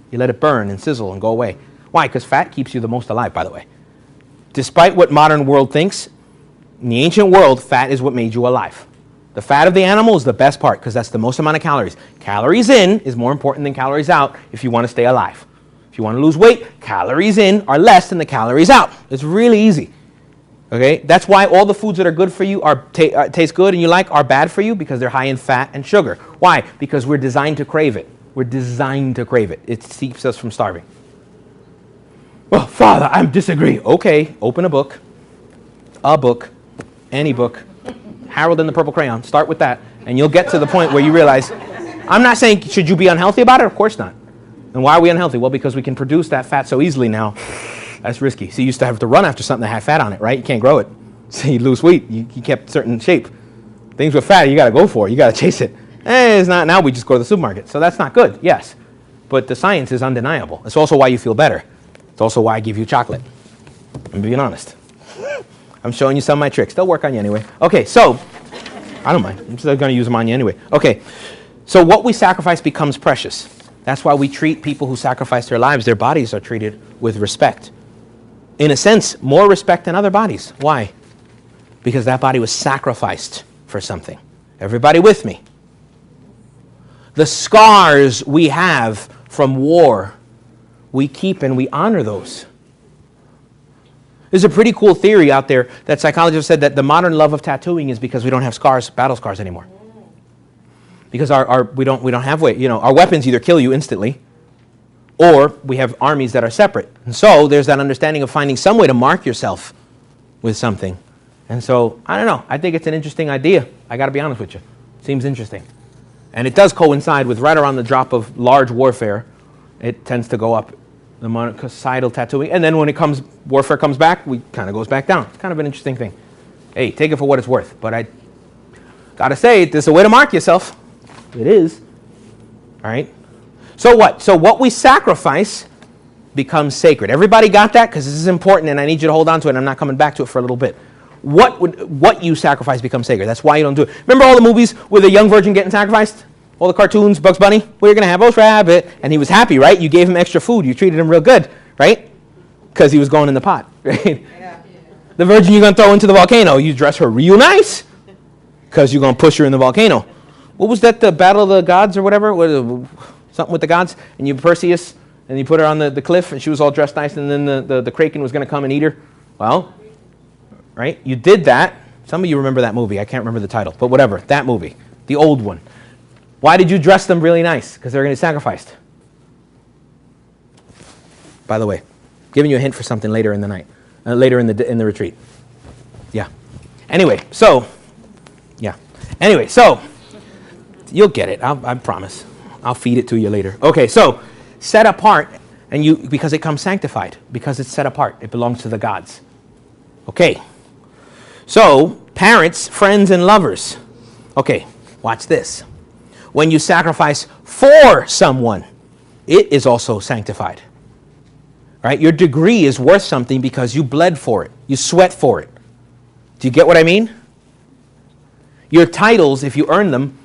You let it burn and sizzle and go away. Why? Because fat keeps you the most alive, by the way. Despite what modern world thinks, in the ancient world, fat is what made you alive. The fat of the animal is the best part because that's the most amount of calories. Calories in is more important than calories out if you want to stay alive. If you want to lose weight, calories in are less than the calories out. It's really easy. Okay? That's why all the foods that are good for you, taste good and you like, are bad for you because they're high in fat and sugar. Why? Because we're designed to crave it. We're designed to crave it. It keeps us from starving. Well, Father, I disagree. Okay, open a book, any book, Harold and the Purple Crayon. Start with that, and you'll get to the point where you realize, I'm not saying should you be unhealthy about it? Of course not. And why are we unhealthy? Well, because we can produce that fat so easily now. That's risky. So you used to have to run after something that had fat on it, right? You can't grow it. So you lose weight. You kept certain shape. Things with fat, you got to go for it. You got to chase it. It's not. Now we just go to the supermarket. So that's not good, yes. But the science is undeniable. It's also why you feel better. It's also why I give you chocolate. I'm being honest. I'm showing you some of my tricks. They'll work on you anyway. Okay, so, I don't mind. I'm still going to use them on you anyway. Okay, so what we sacrifice becomes precious. That's why we treat people who sacrifice their lives, their bodies are treated with respect. In a sense, more respect than other bodies. Why? Because that body was sacrificed for something. Everybody with me? The scars we have from war, we keep and we honor those. There's a pretty cool theory out there that psychologists said that the modern love of tattooing is because we don't have scars, battle scars anymore. Because we don't have our weapons either kill you instantly, or we have armies that are separate. And so there's that understanding of finding some way to mark yourself with something. And so, I don't know. I think it's an interesting idea. I got to be honest with you. Seems interesting. And it does coincide with right around the drop of large warfare. It tends to go up, the monocidal tattooing. And then when warfare comes back, we kind of goes back down. It's kind of an interesting thing. Hey, take it for what it's worth. But I got to say, there's a way to mark yourself. It is. All right. So what? So what we sacrifice becomes sacred. Everybody got that? Because this is important and I need you to hold on to it. I'm not coming back to it for a little bit. What you sacrifice becomes sacred. That's why you don't do it. Remember all the movies with a young virgin getting sacrificed? All the cartoons, Bugs Bunny? Well, you're going to have Roast Rabbit. And he was happy, right? You gave him extra food. You treated him real good, right? Because he was going in the pot, right? Yeah. The virgin you're going to throw into the volcano, you dress her real nice because you're going to push her in the volcano. What was that, the Battle of the Gods or whatever? Something with the gods? And you, Perseus, and you put her on the cliff and she was all dressed nice and then the kraken was going to come and eat her. Well, right? You did that. Some of you remember that movie. I can't remember the title, but whatever. That movie, the old one. Why did you dress them really nice? Because they were going to be sacrificed. By the way, giving you a hint for something later in the night, later in the retreat. Yeah. Anyway, so you'll get it. I promise. I'll feed it to you later. Okay, so set apart, and because it comes sanctified, because it's set apart, it belongs to the gods. Okay. So, parents, friends, and lovers. Okay, watch this. When you sacrifice for someone, it is also sanctified. Right? Your degree is worth something because you bled for it. You sweat for it. Do you get what I mean? Your titles, if you earn them,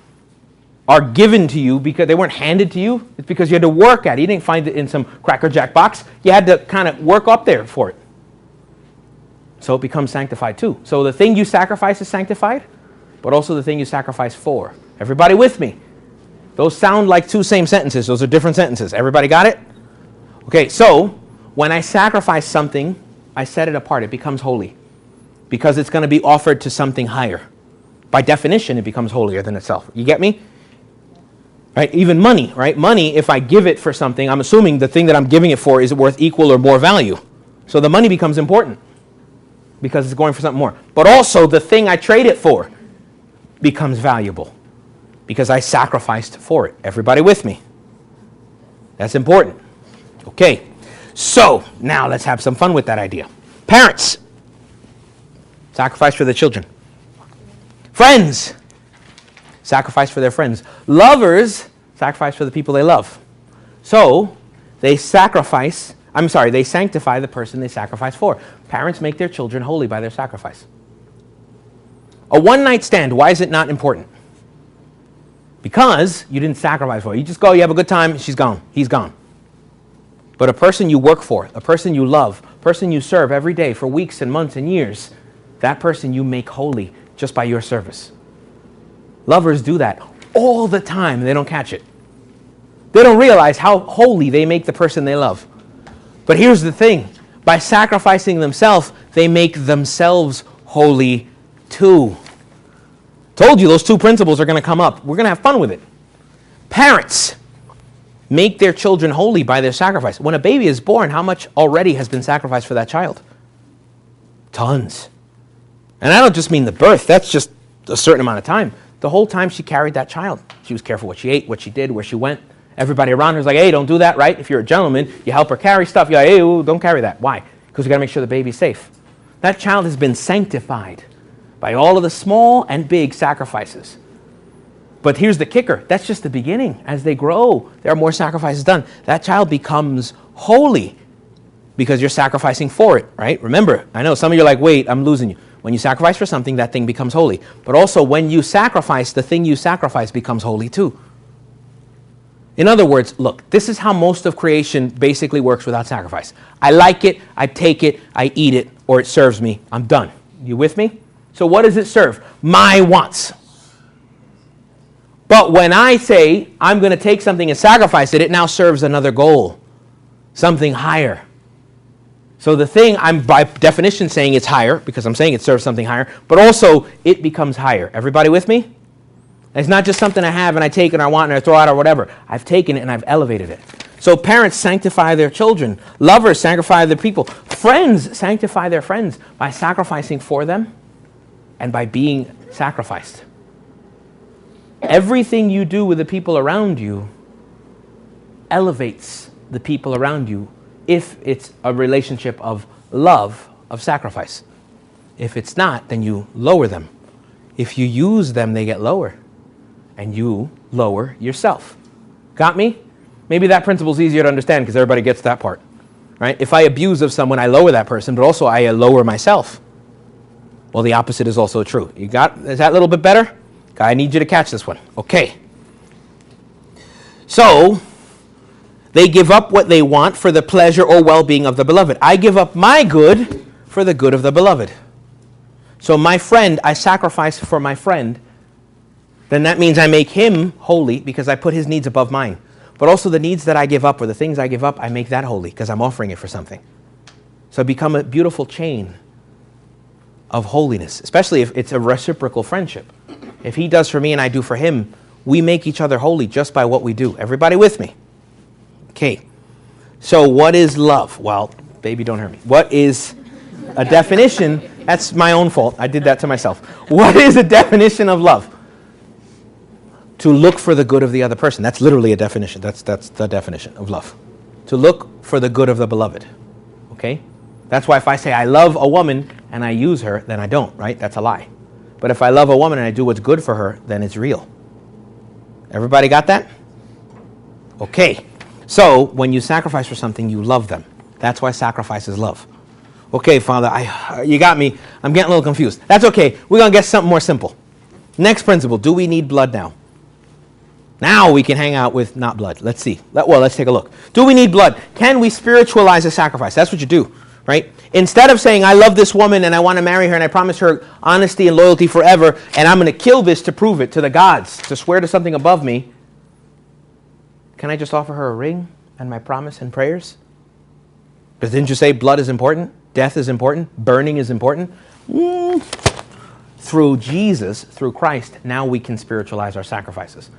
are given to you because they weren't handed to you. It's because you had to work at it. You didn't find it in some Cracker Jack box. You had to kind of work up there for it. So it becomes sanctified too. So the thing you sacrifice is sanctified, but also the thing you sacrifice for. Everybody with me? Those sound like two same sentences. Those are different sentences. Everybody got it? Okay, so when I sacrifice something, I set it apart. It becomes holy because it's going to be offered to something higher. By definition, it becomes holier than itself. You get me? Right? Even money, right? Money, if I give it for something, I'm assuming the thing that I'm giving it for is worth equal or more value. So the money becomes important because it's going for something more. But also the thing I trade it for becomes valuable because I sacrificed for it. Everybody with me? That's important. Okay. So now let's have some fun with that idea. Parents, sacrifice for their children. Friends, sacrifice for their friends. Lovers, sacrifice for the people they love. So they sanctify the person they sacrifice for. Parents make their children holy by their sacrifice. A one-night stand, why is it not important? Because you didn't sacrifice for it. You just go, you have a good time, she's gone, he's gone. But a person you work for, a person you love, a person you serve every day for weeks and months and years, that person you make holy just by your service. Lovers do that all the time and they don't catch it. They don't realize how holy they make the person they love. But here's the thing. By sacrificing themselves, they make themselves holy too. Told you those two principles are going to come up. We're going to have fun with it. Parents make their children holy by their sacrifice. When a baby is born, how much already has been sacrificed for that child? Tons. And I don't just mean the birth. That's just a certain amount of time. The whole time she carried that child. She was careful what she ate, what she did, where she went. Everybody around her is like, hey, don't do that, right? If you're a gentleman, you help her carry stuff. You're like, hey, ooh, don't carry that. Why? Because we got to make sure the baby's safe. That child has been sanctified by all of the small and big sacrifices. But here's the kicker. That's just the beginning. As they grow, there are more sacrifices done. That child becomes holy because you're sacrificing for it, right? Remember, I know some of you are like, wait, I'm losing you. When you sacrifice for something, that thing becomes holy. But also, when you sacrifice, the thing you sacrifice becomes holy too. In other words, look, this is how most of creation basically works without sacrifice. I like it, I take it, I eat it, or it serves me. I'm done. You with me? So what does it serve? My wants. But when I say I'm going to take something and sacrifice it, it now serves another goal, something higher, So the thing I'm by definition saying it's higher because I'm saying it serves something higher, but also it becomes higher. Everybody with me? It's not just something I have and I take and I want and I throw out or whatever. I've taken it and I've elevated it. So parents sanctify their children. Lovers sanctify their people. Friends sanctify their friends by sacrificing for them and by being sacrificed. Everything you do with the people around you elevates the people around you if it's a relationship of love, of sacrifice. If it's not, then you lower them. If you use them, they get lower. And you lower yourself. Got me? Maybe that principle is easier to understand because everybody gets that part. Right? If I abuse of someone, I lower that person, but also I lower myself. Well, the opposite is also true. Is that a little bit better? I need you to catch this one. Okay. So, they give up what they want for the pleasure or well-being of the beloved. I give up my good for the good of the beloved. So my friend, I sacrifice for my friend. Then that means I make him holy because I put his needs above mine. But also the needs that I give up or the things I give up, I make that holy because I'm offering it for something. So it becomes a beautiful chain of holiness, especially if it's a reciprocal friendship. If he does for me and I do for him, we make each other holy just by what we do. Everybody with me? Okay. So what is love? Well, baby, don't hurt me. What is a definition? That's my own fault. I did that to myself. What is a definition of love? To look for the good of the other person. That's literally a definition. That's the definition of love. To look for the good of the beloved. Okay? That's why if I say I love a woman and I use her, then I don't, right? That's a lie. But if I love a woman and I do what's good for her, then it's real. Everybody got that? Okay. So, when you sacrifice for something, you love them. That's why sacrifice is love. Okay, Father, you got me. I'm getting a little confused. That's okay. We're going to get something more simple. Next principle. Do we need blood now? Now we can hang out with not blood. Let's see. Let's take a look. Do we need blood? Can we spiritualize a sacrifice? That's what you do, right? Instead of saying, I love this woman and I want to marry her and I promise her honesty and loyalty forever and I'm going to kill this to prove it to the gods, to swear to something above me, can I just offer her a ring and my promise and prayers? Because didn't you say blood is important? Death is important? Burning is important? Through Jesus, through Christ, now we can spiritualize our sacrifices.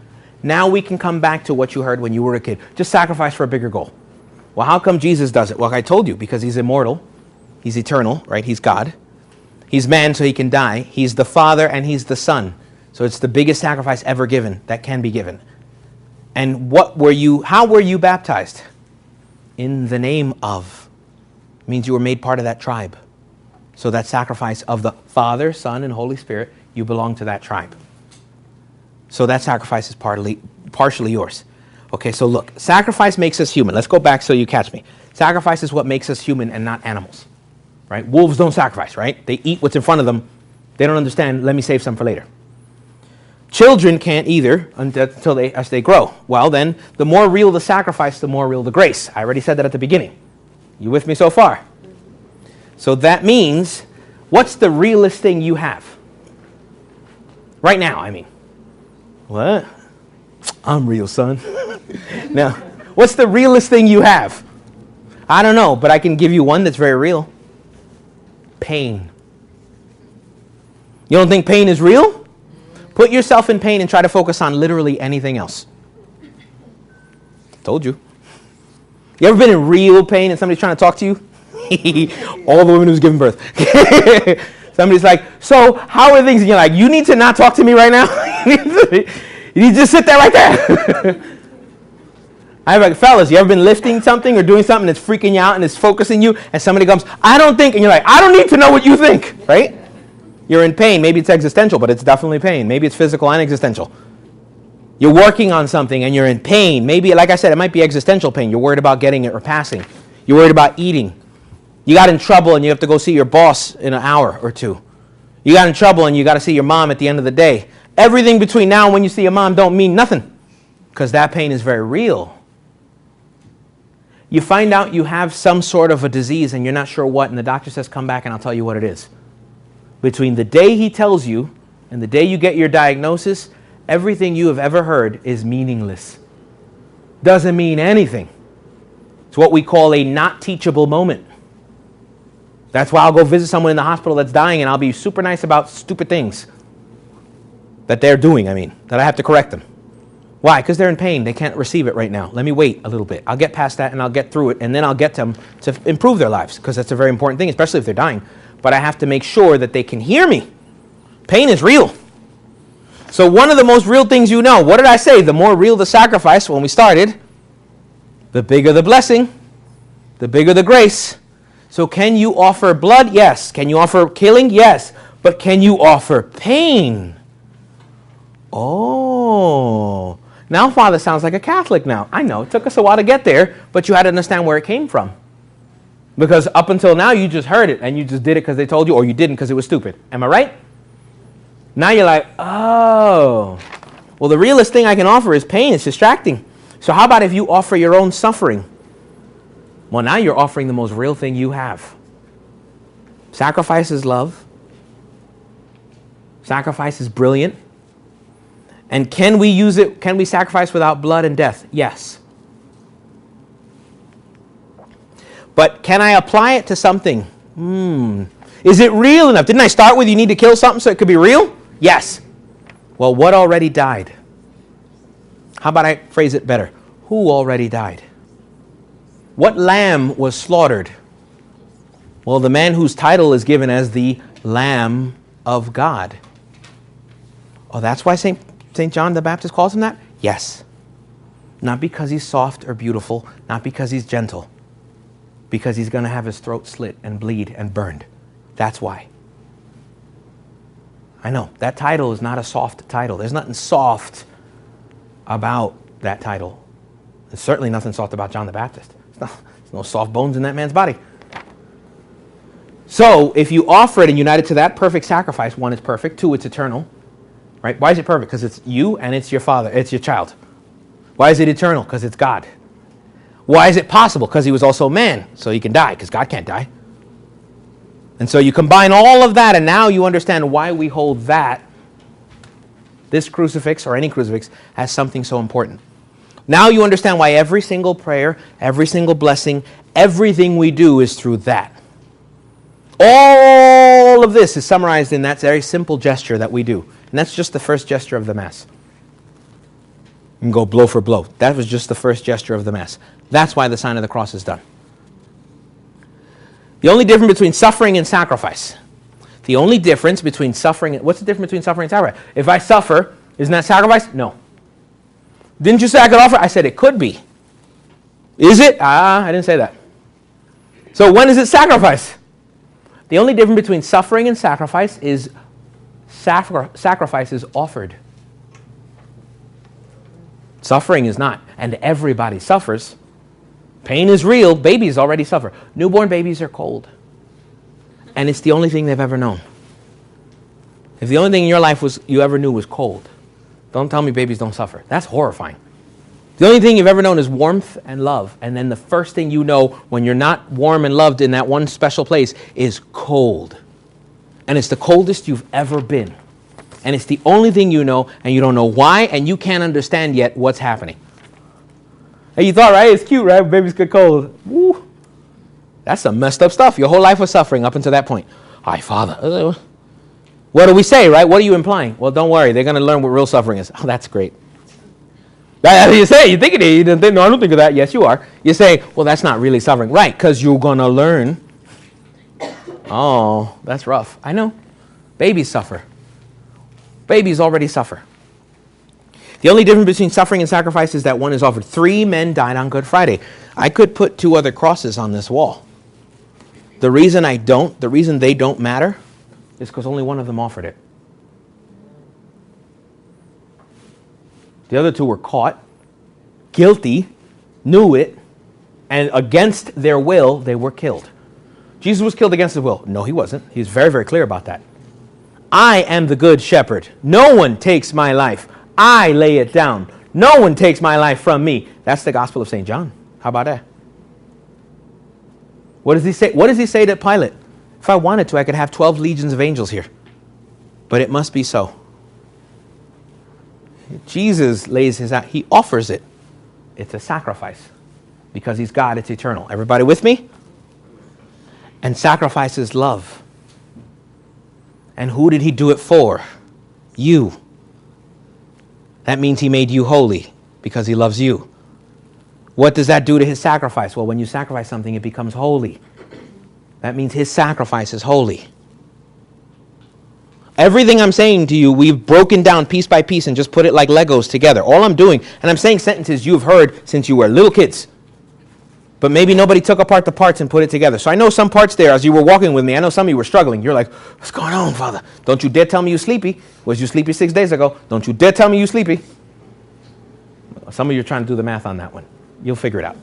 Now we can come back to what you heard when you were a kid. Just sacrifice for a bigger goal. Well, how come Jesus does it? Well, I told you, because he's immortal. He's eternal, right? He's God. He's man, so he can die. He's the Father and he's the Son. So it's the biggest sacrifice ever given that can be given. And how were you baptized? In the name of. It means you were made part of that tribe. So that sacrifice of the Father, Son, and Holy Spirit, you belong to that tribe. So that sacrifice is partially yours. Okay, so look, sacrifice makes us human. Let's go back so you catch me. Sacrifice is what makes us human and not animals. Right? Wolves don't sacrifice, right? They eat what's in front of them. They don't understand, let me save some for later. Children can't either as they grow. Well, then, the more real the sacrifice, the more real the grace. I already said that at the beginning. You with me so far? So that means, what's the realest thing you have? Right now, I mean. What? I'm real, son. Now, what's the realest thing you have? I don't know, but I can give you one that's very real. Pain. You don't think pain is real? Put yourself in pain and try to focus on literally anything else. Told you. You ever been in real pain and somebody's trying to talk to you? All the women who's giving birth. Somebody's like, so how are things? And you're like, you need to not talk to me right now. You need to just sit there right there. I'm like, fellas, you ever been lifting something or doing something that's freaking you out and it's focusing you and somebody comes, I don't think, and you're like, I don't need to know what you think, right? You're in pain. Maybe it's existential, but it's definitely pain. Maybe it's physical and existential. You're working on something and you're in pain. Maybe, like I said, it might be existential pain. You're worried about getting it or passing. You're worried about eating. You got in trouble and you have to go see your boss in an hour or two. You got in trouble and you got to see your mom at the end of the day. Everything between now and when you see your mom don't mean nothing because that pain is very real. You find out you have some sort of a disease and you're not sure what, and the doctor says, come back and I'll tell you what it is. Between the day he tells you and the day you get your diagnosis, everything you have ever heard is meaningless. Doesn't mean anything. It's what we call a not teachable moment. That's why I'll go visit someone in the hospital that's dying, and I'll be super nice about stupid things that they're doing, that I have to correct them. Why? Because they're in pain. They can't receive it right now. Let me wait a little bit. I'll get past that, and I'll get through it, and then I'll get them to improve their lives, because that's a very important thing, especially if they're dying. But I have to make sure that they can hear me. Pain is real. So one of the most real things you know, what did I say? The more real the sacrifice when we started, the bigger the blessing, the bigger the grace. So can you offer blood? Yes. Can you offer killing? Yes. But can you offer pain? Oh. Now Father sounds like a Catholic now. I know. It took us a while to get there, but you had to understand where it came from. Because up until now, you just heard it, and you just did it because they told you, or you didn't because it was stupid. Am I right? Now you're like, oh. Well, the realest thing I can offer is pain. It's distracting. So how about if you offer your own suffering? Well, now you're offering the most real thing you have. Sacrifice is love. Sacrifice is brilliant. And can we use it? Can we sacrifice without blood and death? Yes. But can I apply it to something? Is it real enough? Didn't I start with you need to kill something so it could be real? Yes. Well, what already died? How about I phrase it better? Who already died? What lamb was slaughtered? Well, the man whose title is given as the Lamb of God. Oh, that's why St. John the Baptist calls him that? Yes. Not because he's soft or beautiful, not because he's gentle. Because he's going to have his throat slit and bleed and burned. That's why. I know, that title is not a soft title. There's nothing soft about that title. There's certainly nothing soft about John the Baptist. There's no soft bones in that man's body. So, if you offer it and unite it to that perfect sacrifice, one, it's perfect. Two, it's eternal. Right? Why is it perfect? Because it's you and it's your father. It's your child. Why is it eternal? Because it's God. Why is it possible? Because he was also man, so he can die, because God can't die. And so you combine all of that, and now you understand why we hold that, this crucifix, or any crucifix, as something so important. Now you understand why every single prayer, every single blessing, everything we do is through that. All of this is summarized in that very simple gesture that we do. And that's just the first gesture of the Mass. You can go blow for blow. That was just the first gesture of the Mass. That's why the sign of the cross is done. The only difference between suffering and sacrifice. The only difference between suffering and... What's the difference between suffering and sacrifice? If I suffer, isn't that sacrifice? No. Didn't you say I could offer? I said it could be. Is it? I didn't say that. So when is it sacrifice? The only difference between suffering and sacrifice is sacrifice is offered. Suffering is not. And everybody suffers. Pain is real. Babies already suffer. Newborn babies are cold. And it's the only thing they've ever known. If the only thing in your life you ever knew was cold, don't tell me babies don't suffer. That's horrifying. The only thing you've ever known is warmth and love. And then the first thing you know when you're not warm and loved in that one special place is cold. And it's the coldest you've ever been. And it's the only thing you know, and you don't know why, and you can't understand yet what's happening. And you thought, right, it's cute, right? Babies get cold. Woo. That's some messed up stuff. Your whole life was suffering up until that point. Hi, Father. What do we say, right? What are you implying? Well, don't worry. They're going to learn what real suffering is. Oh, that's great. That's what you say. You think it is. You don't think, no, I don't think of that. Yes, you are. You say, well, that's not really suffering. Right, because you're going to learn. Oh, that's rough. I know. Babies suffer. Babies already suffer. The only difference between suffering and sacrifice is that one is offered. 3 men died on Good Friday. I could put 2 other crosses on this wall. The reason they don't matter is because only one of them offered it. The other 2 were caught, guilty, knew it, and against their will, they were killed. Jesus was killed against his will. No, he wasn't. He's very, very clear about that. I am the good shepherd. No one takes my life. I lay it down. No one takes my life from me. That's the Gospel of St. John. How about that? What does he say? What does he say to Pilate? If I wanted to, I could have 12 legions of angels here. But it must be so. Jesus lays his out. He offers it. It's a sacrifice. Because he's God, it's eternal. Everybody with me? And sacrifice is love. And who did he do it for? You. That means he made you holy because he loves you. What does that do to his sacrifice? Well, when you sacrifice something, it becomes holy. That means his sacrifice is holy. Everything I'm saying to you, we've broken down piece by piece and just put it like Legos together. All I'm doing, and I'm saying sentences you've heard since you were little kids. But maybe nobody took apart the parts and put it together. So I know some parts there, as you were walking with me, I know some of you were struggling. You're like, what's going on, Father? Don't you dare tell me you're sleepy. Was you sleepy 6 days ago? Don't you dare tell me you're sleepy. Some of you are trying to do the math on that one. You'll figure it out.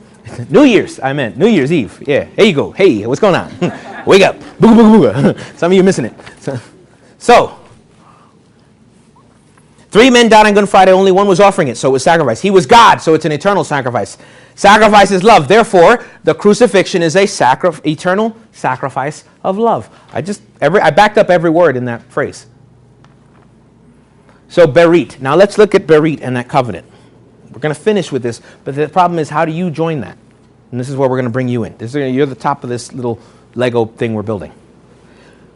New Year's, I meant. New Year's Eve. Yeah, here you go. Hey, what's going on? Wake up. Booga, booga, booga. Some of you are missing it. So, 3 men died on Good Friday. Only one was offering it, so it was sacrifice. He was God, so it's an eternal sacrifice. Sacrifice is love. Therefore, the crucifixion is a eternal sacrifice of love. I backed up every word in that phrase. So, berit. Now, let's look at berit and that covenant. We're going to finish with this, but the problem is, how do you join that? And this is where we're going to bring you in. You're the top of this little Lego thing we're building.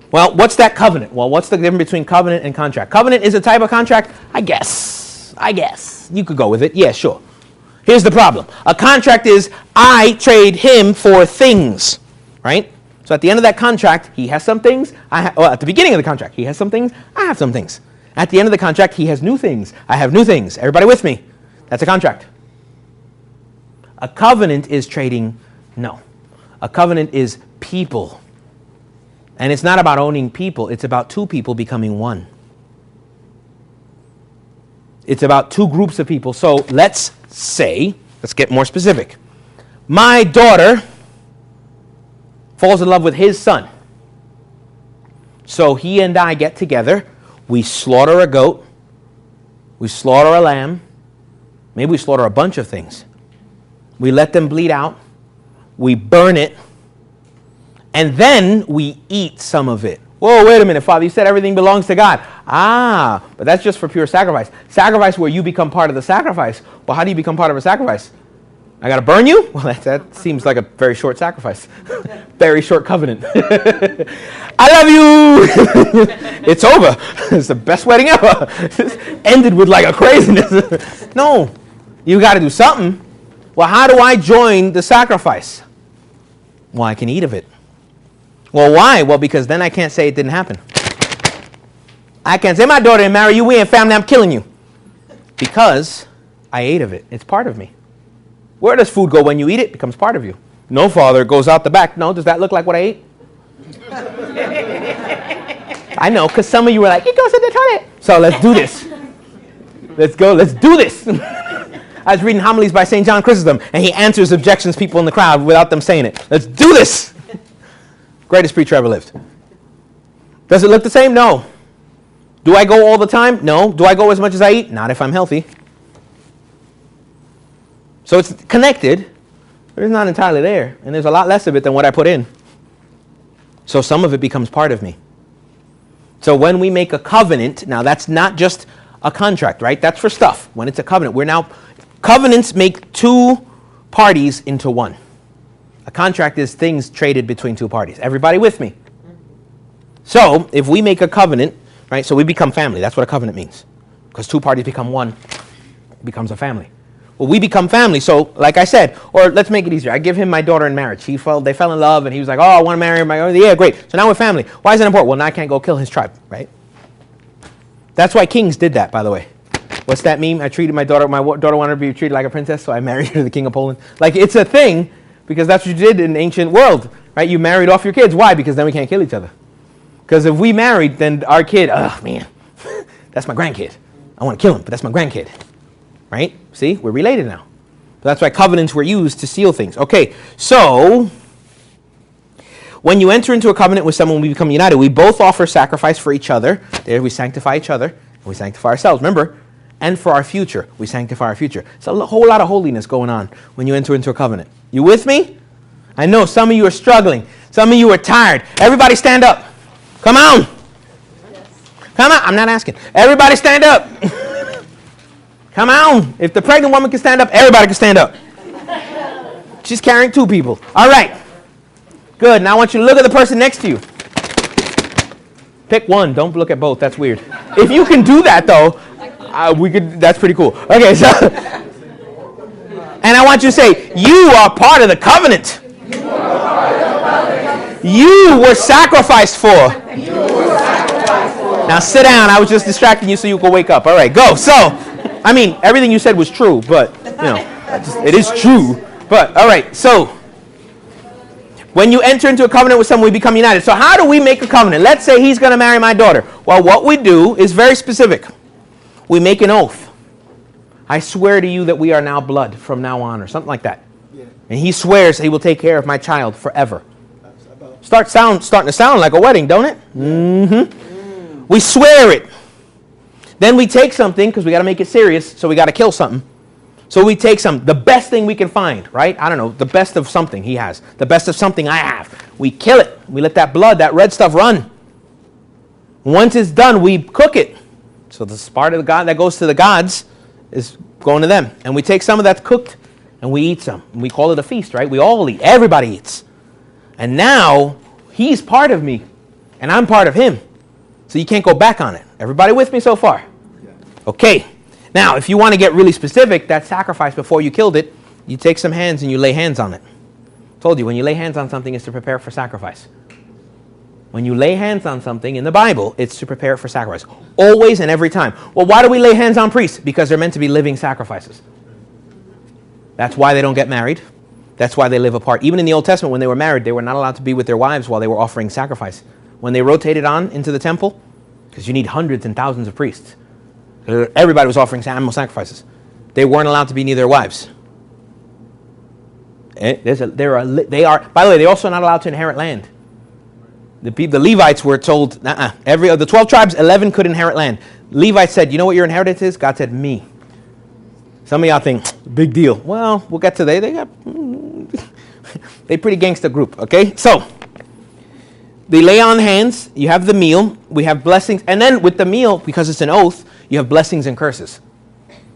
Well, what's that covenant? Well, what's the difference between covenant and contract? Covenant is a type of contract? I guess. You could go with it. Yeah, sure. Here's the problem. A contract is, I trade him for things, right? So at the end of that contract, he has some things. At the beginning of the contract, he has some things. I have some things. At the end of the contract, he has new things. I have new things. Everybody with me? That's a contract. A covenant is trading. No. A covenant is people. And it's not about owning people. It's about two people becoming one. It's about two groups of people. So let's get more specific. My daughter falls in love with his son. So he and I get together. We slaughter a goat. We slaughter a lamb. Maybe we slaughter a bunch of things. We let them bleed out. We burn it. And then we eat some of it. Whoa, wait a minute, Father. You said everything belongs to God. But that's just for pure sacrifice. Sacrifice where you become part of the sacrifice. Well, how do you become part of a sacrifice? I got to burn you? Well, that seems like a very short sacrifice. Very short covenant. I love you. It's over. It's the best wedding ever. Ended with like a craziness. No, you got to do something. Well, how do I join the sacrifice? Well, I can eat of it. Well, why? Well, because then I can't say it didn't happen. I can't say my daughter didn't marry you. We ain't family. I'm killing you. Because I ate of it. It's part of me. Where does food go when you eat it? It becomes part of you. No, Father, it goes out the back. No, does that look like what I ate? I know, because some of you were like, it goes in the toilet. So let's do this. Let's go. Let's do this. I was reading homilies by St. John Chrysostom, and he answers objections people in the crowd without them saying it. Let's do this. Greatest preacher ever lived. Does it look the same? No. Do I go all the time? No. Do I go as much as I eat? Not if I'm healthy. So it's connected, but it's not entirely there. And there's a lot less of it than what I put in. So some of it becomes part of me. So when we make a covenant, now that's not just a contract, right? That's for stuff. When it's a covenant, covenants make two parties into one. A contract is things traded between two parties. Everybody with me? So if we make a covenant, right, so we become family. That's what a covenant means. Because two parties become one, it becomes a family. Well, we become family. So like I said, or let's make it easier. I give him my daughter in marriage. They fell in love, and he was like, oh, I want to marry my, yeah, great. So now we're family. Why is that important? Well, now I can't go kill his tribe, right? That's why kings did that, by the way. What's that meme? My daughter wanted to be treated like a princess, so I married her to the king of Poland. Like, it's a thing, because that's what you did in the ancient world, right? You married off your kids. Why? Because then we can't kill each other. Because if we married, then our kid, oh, man, that's my grandkid. I want to kill him, but that's my grandkid. Right? See, we're related now. So that's why covenants were used to seal things. Okay, so when you enter into a covenant with someone, we become united. We both offer sacrifice for each other. There we sanctify each other, and we sanctify ourselves. Remember, and for our future, we sanctify our future. It's a whole lot of holiness going on when you enter into a covenant. You with me? I know some of you are struggling. Some of you are tired. Everybody stand up. Come on. Come on. I'm not asking. Everybody stand up. Come on. If the pregnant woman can stand up, everybody can stand up. She's carrying two people. All right. Good. Now I want you to look at the person next to you. Pick one. Don't look at both. That's weird. If you can do that, though, we could. That's pretty cool. Okay, so. And I want you to say, you are part of the covenant. You were sacrificed for. Now sit down. I was just distracting you so you could wake up. All right, go. So, I mean, everything you said was true, but, it is true. But, all right, so, when you enter into a covenant with someone, we become united. So how do we make a covenant? Let's say he's going to marry my daughter. Well, what we do is very specific. We make an oath. I swear to you that we are now blood from now on, or something like that. Yeah. And he swears he will take care of my child forever. Starting to sound like a wedding, don't it? Mm-hmm. We swear it. Then we take something, because we got to make it serious, so we got to kill something. So we take the best thing we can find, right? I don't know, the best of something he has. The best of something I have. We kill it. We let that blood, that red stuff run. Once it's done, we cook it. So the part of the God that goes to the gods is going to them. And we take some of that's cooked and we eat some. And we call it a feast, right? We all eat. Everybody eats. And now he's part of me and I'm part of him. So you can't go back on it. Everybody with me so far? Okay. Now, if you want to get really specific, that sacrifice before you killed it, you take some hands and you lay hands on it. I told you, when you lay hands on something, it's to prepare for sacrifice. When you lay hands on something in the Bible, it's to prepare for sacrifice. Always and every time. Well, why do we lay hands on priests? Because they're meant to be living sacrifices. That's why they don't get married. That's why they live apart. Even in the Old Testament, when they were married, they were not allowed to be with their wives while they were offering sacrifice. When they rotated on into the temple, because you need hundreds and thousands of priests. Everybody was offering animal sacrifices. They weren't allowed to be near their wives. By the way, they're also not allowed to inherit land. The Levites were told, every of the 12 tribes, 11 could inherit land. Levites said, you know what your inheritance is? God said, me. Some of y'all think, big deal. Well, we'll get to they pretty gangster group, okay? So, they lay on hands, you have the meal, we have blessings, and then with the meal, because it's an oath, you have blessings and curses.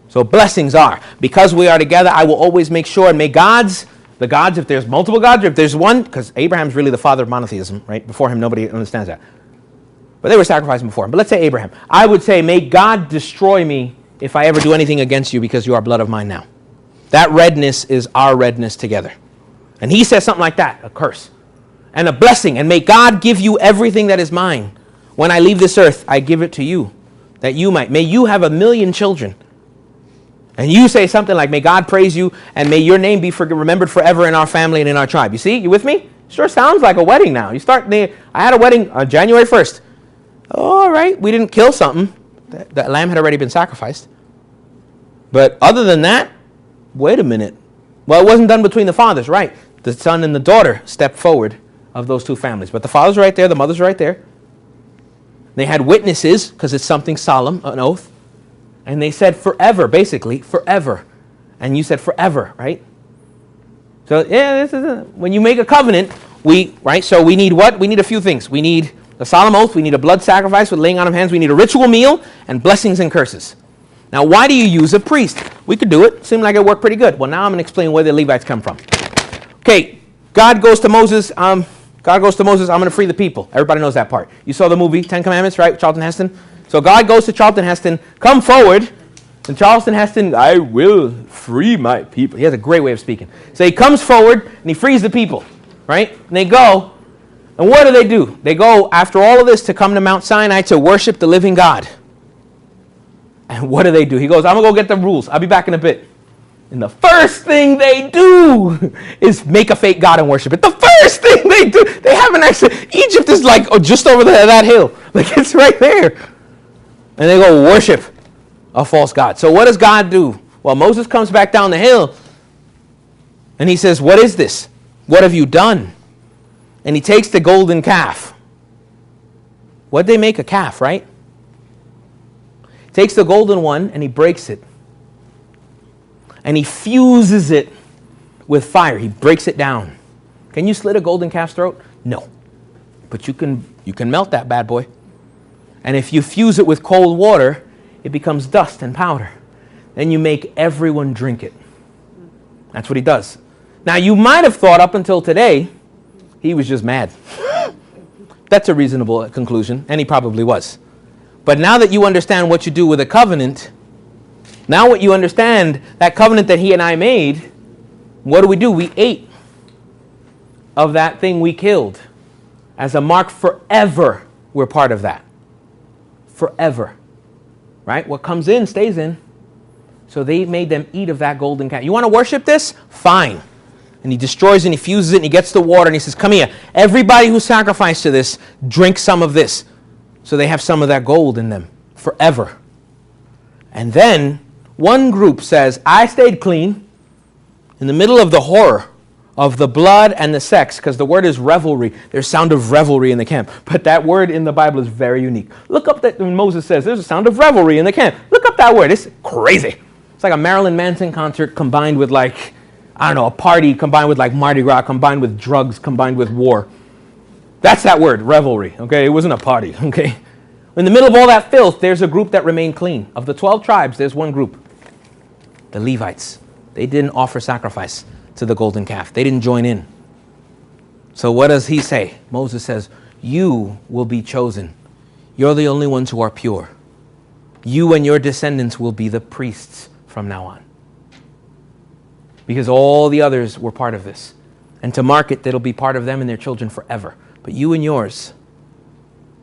So blessings are, because we are together, I will always make sure, and may the gods, if there's multiple gods, or if there's one, because Abraham's really the father of monotheism, right? Before him, nobody understands that. But they were sacrificing before him. But let's say Abraham. I would say, may God destroy me if I ever do anything against you, because you are blood of mine now. That redness is our redness together. And he says something like that, a curse. And a blessing, and may God give you everything that is mine. When I leave this earth, I give it to you, that you might. May you have 1,000,000 children. And you say something like, may God praise you, and may your name be remembered forever in our family and in our tribe. You see, you with me? Sure sounds like a wedding now. I had a wedding on January 1st. All right, we didn't kill something. That lamb had already been sacrificed. But other than that, wait a minute. Well, it wasn't done between the fathers, right? The son and the daughter stepped forward of those two families. But the father's right there, the mother's right there. They had witnesses, because it's something solemn, an oath. And they said forever, basically, forever. And you said forever, right? So, yeah, when you make a covenant, so we need what? We need a few things. We need a solemn oath, we need a blood sacrifice with laying on of hands, we need a ritual meal, and blessings and curses. Now, why do you use a priest? We could do it. Seemed like it worked pretty good. Well, now I'm going to explain where the Levites come from. Okay, God goes to Moses, I'm going to free the people. Everybody knows that part. You saw the movie, 10 Commandments, right, with Charlton Heston? So God goes to Charlton Heston, come forward, and Charlton Heston, I will free my people. He has a great way of speaking. So he comes forward, and he frees the people, right? And they go, and what do? They go, after all of this, to come to Mount Sinai to worship the living God. And what do? He goes, I'm going to go get the rules. I'll be back in a bit. And the first thing they do is make a fake god and worship it. The first thing they do, they haven't actually, Egypt is like just over that hill. Like it's right there. And they go worship a false god. So what does God do? Well, Moses comes back down the hill and he says, what is this? What have you done? And he takes the golden calf. What did they make? A calf, right? Takes the golden one and he breaks it. And he fuses it with fire. He breaks it down. Can you slit a golden calf's throat? No. But you can melt that bad boy. And if you fuse it with cold water, it becomes dust and powder. Then you make everyone drink it. That's what he does. Now, you might have thought up until today He was just mad. That's a reasonable conclusion, and he probably was. But now that you understand what you do with a covenant, now what you understand, that covenant that he and I made, what do? We ate of that thing we killed. As a mark forever, we're part of that. Forever. Right? What comes in stays in. So they made them eat of that golden calf. You want to worship this? Fine. And he destroys it and he fuses it and he gets the water and he says, come here. Everybody who sacrificed to this, drink some of this. So they have some of that gold in them forever. And then one group says, I stayed clean in the middle of the horror of the blood and the sex, because the word is revelry. There's sound of revelry in the camp. But that word in the Bible is very unique. Look up that when Moses says there's a sound of revelry in the camp. Look up that word. It's crazy. It's like a Marilyn Manson concert combined with like, I don't know, a party combined with like Mardi Gras, combined with drugs, combined with war. That's that word, revelry. Okay, it wasn't a party. Okay. In the middle of all that filth, there's a group that remained clean. Of the 12 tribes, there's one group. The Levites. They didn't offer sacrifice to the golden calf. They didn't join in. So what does he say? Moses says, you will be chosen. You're the only ones who are pure. You and your descendants will be the priests from now on. Because all the others were part of this. And to mark it, that'll be part of them and their children forever. But you and yours,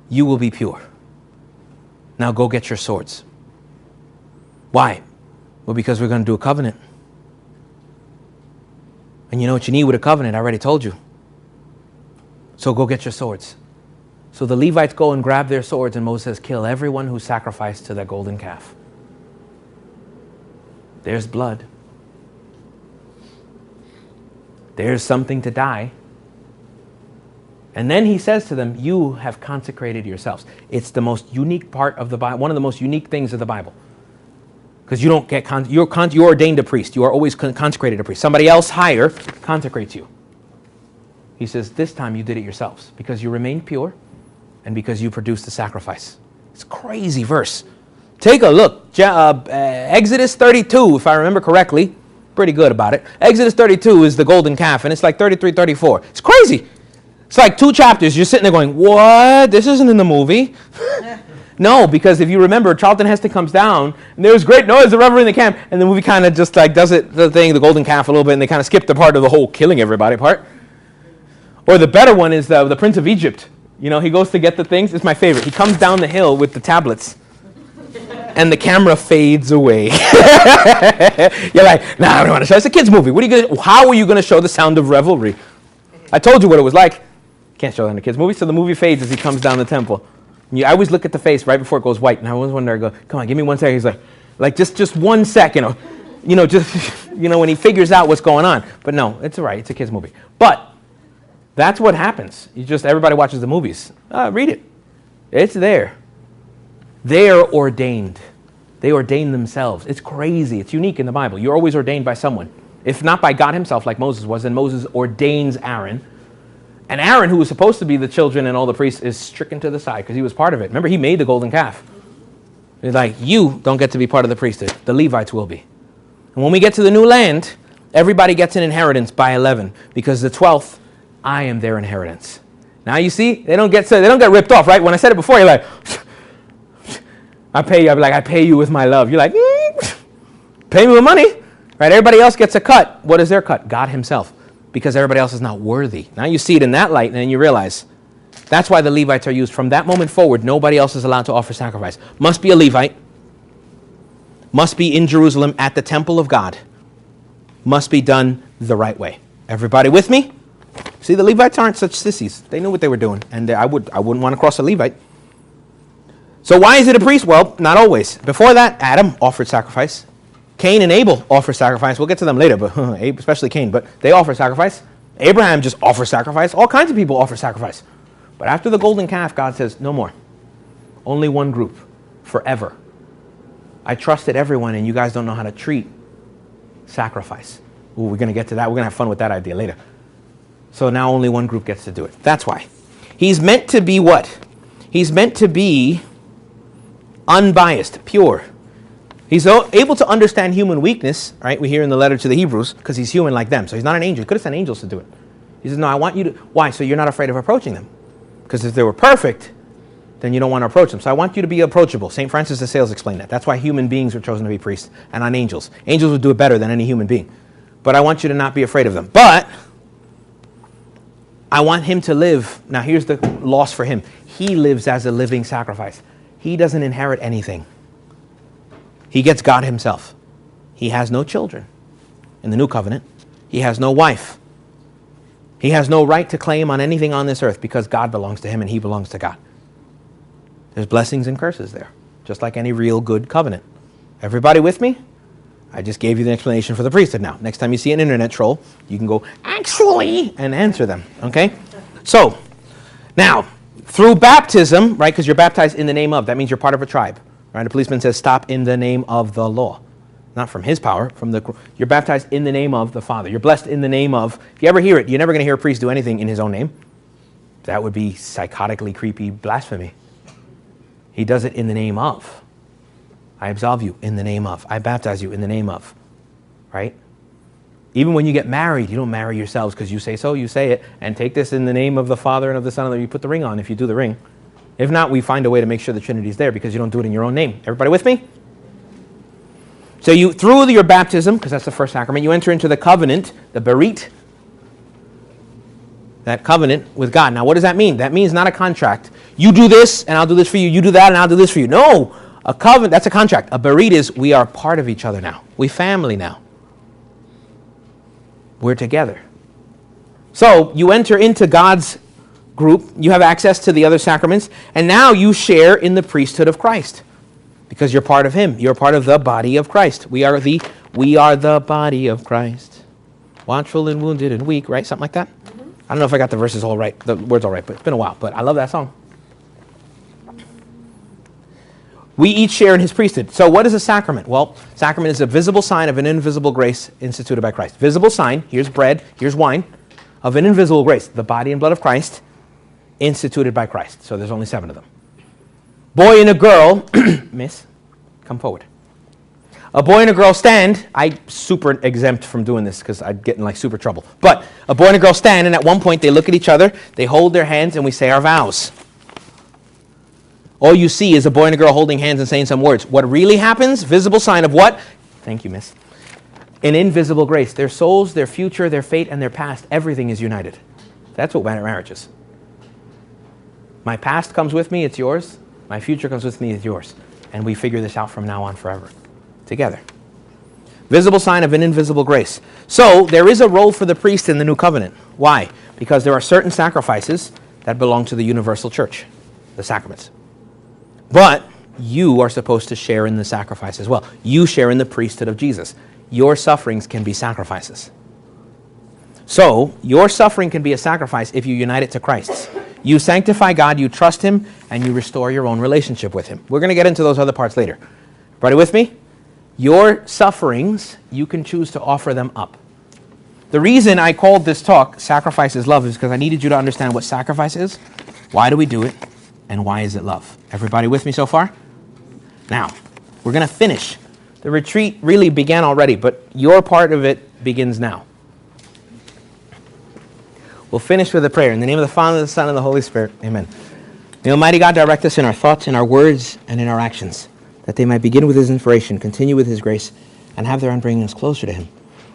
you will be pure. Now go get your swords. Why? Well, because we're going to do a covenant. And you know what you need with a covenant? I already told you. So go get your swords. So the Levites go and grab their swords, and Moses says, kill everyone who sacrificed to that golden calf. There's blood. There's something to die. And then he says to them, you have consecrated yourselves. It's the most unique part of the Bible, one of the most unique things of the Bible. Because you don't get, you're ordained a priest. You are always consecrated a priest. Somebody else higher consecrates you. He says, this time you did it yourselves because you remained pure and because you produced the sacrifice. It's a crazy verse. Take a look. Exodus 32, if I remember correctly. Pretty good about it. Exodus 32 is the golden calf, and it's like 33, 34. It's crazy. It's like 2 chapters. You're sitting there going, what? This isn't in the movie. No, because if you remember, Charlton Heston comes down, and there's great noise, the revelry in the camp, and the movie kind of just like does it, the thing, the golden calf a little bit, and they kind of skip the part of the whole killing everybody part. Or the better one is the Prince of Egypt. You know, he goes to get the things. It's my favorite. He comes down the hill with the tablets, and the camera fades away. You're like, nah, I don't want to show. It's a kid's movie. How are you going to show the sound of revelry? I told you what it was like. Can't show that in a kid's movie. So the movie fades as he comes down the temple. I always look at the face right before it goes white, and I always wonder, I go, come on, give me 1 second. He's like just 1 second, when he figures out what's going on. But no, it's all right. It's a kid's movie. But that's what happens. Everybody watches the movies. Read it. It's there. They're ordained. They ordain themselves. It's crazy. It's unique in the Bible. You're always ordained by someone. If not by God himself, like Moses was, then Moses ordains Aaron. And Aaron, who was supposed to be the children and all the priests, is stricken to the side because he was part of it. Remember, he made the golden calf. He's like, you don't get to be part of the priesthood. The Levites will be. And when we get to the new land, everybody gets an inheritance by 11 because the 12th, I am their inheritance. Now you see, they don't get ripped off, right? When I said it before, you're like, I pay you. I'd be like, I pay you with my love. You're like, pay me with money, right? Everybody else gets a cut. What is their cut? God himself. Because everybody else is not worthy. Now you see it in that light, and then you realize that's why the Levites are used. From that moment forward, nobody else is allowed to offer sacrifice. Must be a Levite. Must be in Jerusalem at the temple of God. Must be done the right way. Everybody with me? See, the Levites aren't such sissies. They knew what they were doing, and I wouldn't want to cross a Levite. So why is it a priest? Well, not always. Before that, Adam offered sacrifice. Cain and Abel offer sacrifice. We'll get to them later, but especially Cain. But they offer sacrifice. Abraham just offers sacrifice. All kinds of people offer sacrifice. But after the golden calf, God says, no more. Only one group. Forever. I trusted everyone, and you guys don't know how to treat sacrifice. Ooh, we're going to get to that. We're going to have fun with that idea later. So now only one group gets to do it. That's why. He's meant to be what? He's meant to be unbiased, pure. He's able to understand human weakness, right? We hear in the letter to the Hebrews, because he's human like them. So he's not an angel. He could have sent angels to do it. He says, no, I want you to. Why? So you're not afraid of approaching them. Because if they were perfect, then you don't want to approach them. So I want you to be approachable. St. Francis de Sales explained that. That's why human beings were chosen to be priests and not angels. Angels would do it better than any human being. But I want you to not be afraid of them. But I want him to live. Now here's the loss for him. He lives as a living sacrifice. He doesn't inherit anything. He gets God himself. He has no children in the new covenant. He has no wife. He has no right to claim on anything on this earth because God belongs to him and he belongs to God. There's blessings and curses there, just like any real good covenant. Everybody with me? I just gave you the explanation for the priesthood now. Next time you see an internet troll, you can go, actually, and answer them, okay? So, now, through baptism, right, because you're baptized in the name of, that means you're part of a tribe, right? A policeman says, stop in the name of the law. Not from his power, you're baptized in the name of the Father. You're blessed in the name of, if you ever hear it, you're never going to hear a priest do anything in his own name. That would be psychotically creepy blasphemy. He does it in the name of. I absolve you in the name of. I baptize you in the name of. Right? Even when you get married, you don't marry yourselves because you say so, you say it, and take this in the name of the Father and of the Son, and you put the ring on if you do the ring. If not, we find a way to make sure the Trinity is there because you don't do it in your own name. Everybody with me? So you, through your baptism, because that's the first sacrament, you enter into the covenant, the berit, that covenant with God. Now, what does that mean? That means not a contract. You do this, and I'll do this for you. You do that, and I'll do this for you. No, a covenant, that's a contract. A berit is we are part of each other now. We family now. We're together. So you enter into God's group. You have access to the other sacraments, and now you share in the priesthood of Christ. Because you're part of him. You're part of the body of Christ. We are the body of Christ. Watchful and wounded and weak, right? Something like that? Mm-hmm. I don't know if I got the verses all right, the words all right, but it's been a while. But I love that song. We each share in his priesthood. So what is a sacrament? Well, sacrament is a visible sign of an invisible grace instituted by Christ. Visible sign, here's bread, here's wine, of an invisible grace. The body and blood of Christ instituted by Christ. So there's only 7 of them. Boy and a girl, miss, come forward. A boy and a girl stand. I'm super exempt from doing this because I'd get in like super trouble. But a boy and a girl stand, and at one point they look at each other, they hold their hands, and we say our vows. All you see is a boy and a girl holding hands and saying some words. What really happens? Visible sign of what? Thank you, miss. An invisible grace. Their souls, their future, their fate, and their past, everything is united. That's what marriage is. My past comes with me, it's yours. My future comes with me, it's yours. And we figure this out from now on forever. Together. Visible sign of an invisible grace. So, there is a role for the priest in the new covenant. Why? Because there are certain sacrifices that belong to the universal church. The sacraments. But you are supposed to share in the sacrifice as well. You share in the priesthood of Jesus. Your sufferings can be sacrifices. So, your suffering can be a sacrifice if you unite it to Christ's. You sanctify God, you trust him, and you restore your own relationship with him. We're going to get into those other parts later. Everybody with me? Your sufferings, you can choose to offer them up. The reason I called this talk, Sacrifice is Love, is because I needed you to understand what sacrifice is, why do we do it, and why is it love? Everybody with me so far? Now, we're going to finish. The retreat really began already, but your part of it begins now. We'll finish with a prayer. In the name of the Father, the Son, and the Holy Spirit. Amen. May Almighty God direct us in our thoughts, in our words, and in our actions, that they might begin with his inspiration, continue with his grace, and have their end bringing us closer to him.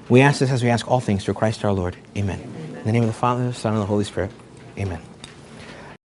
We ask this as we ask all things through Christ our Lord. Amen. In the name of the Father, the Son, and the Holy Spirit. Amen.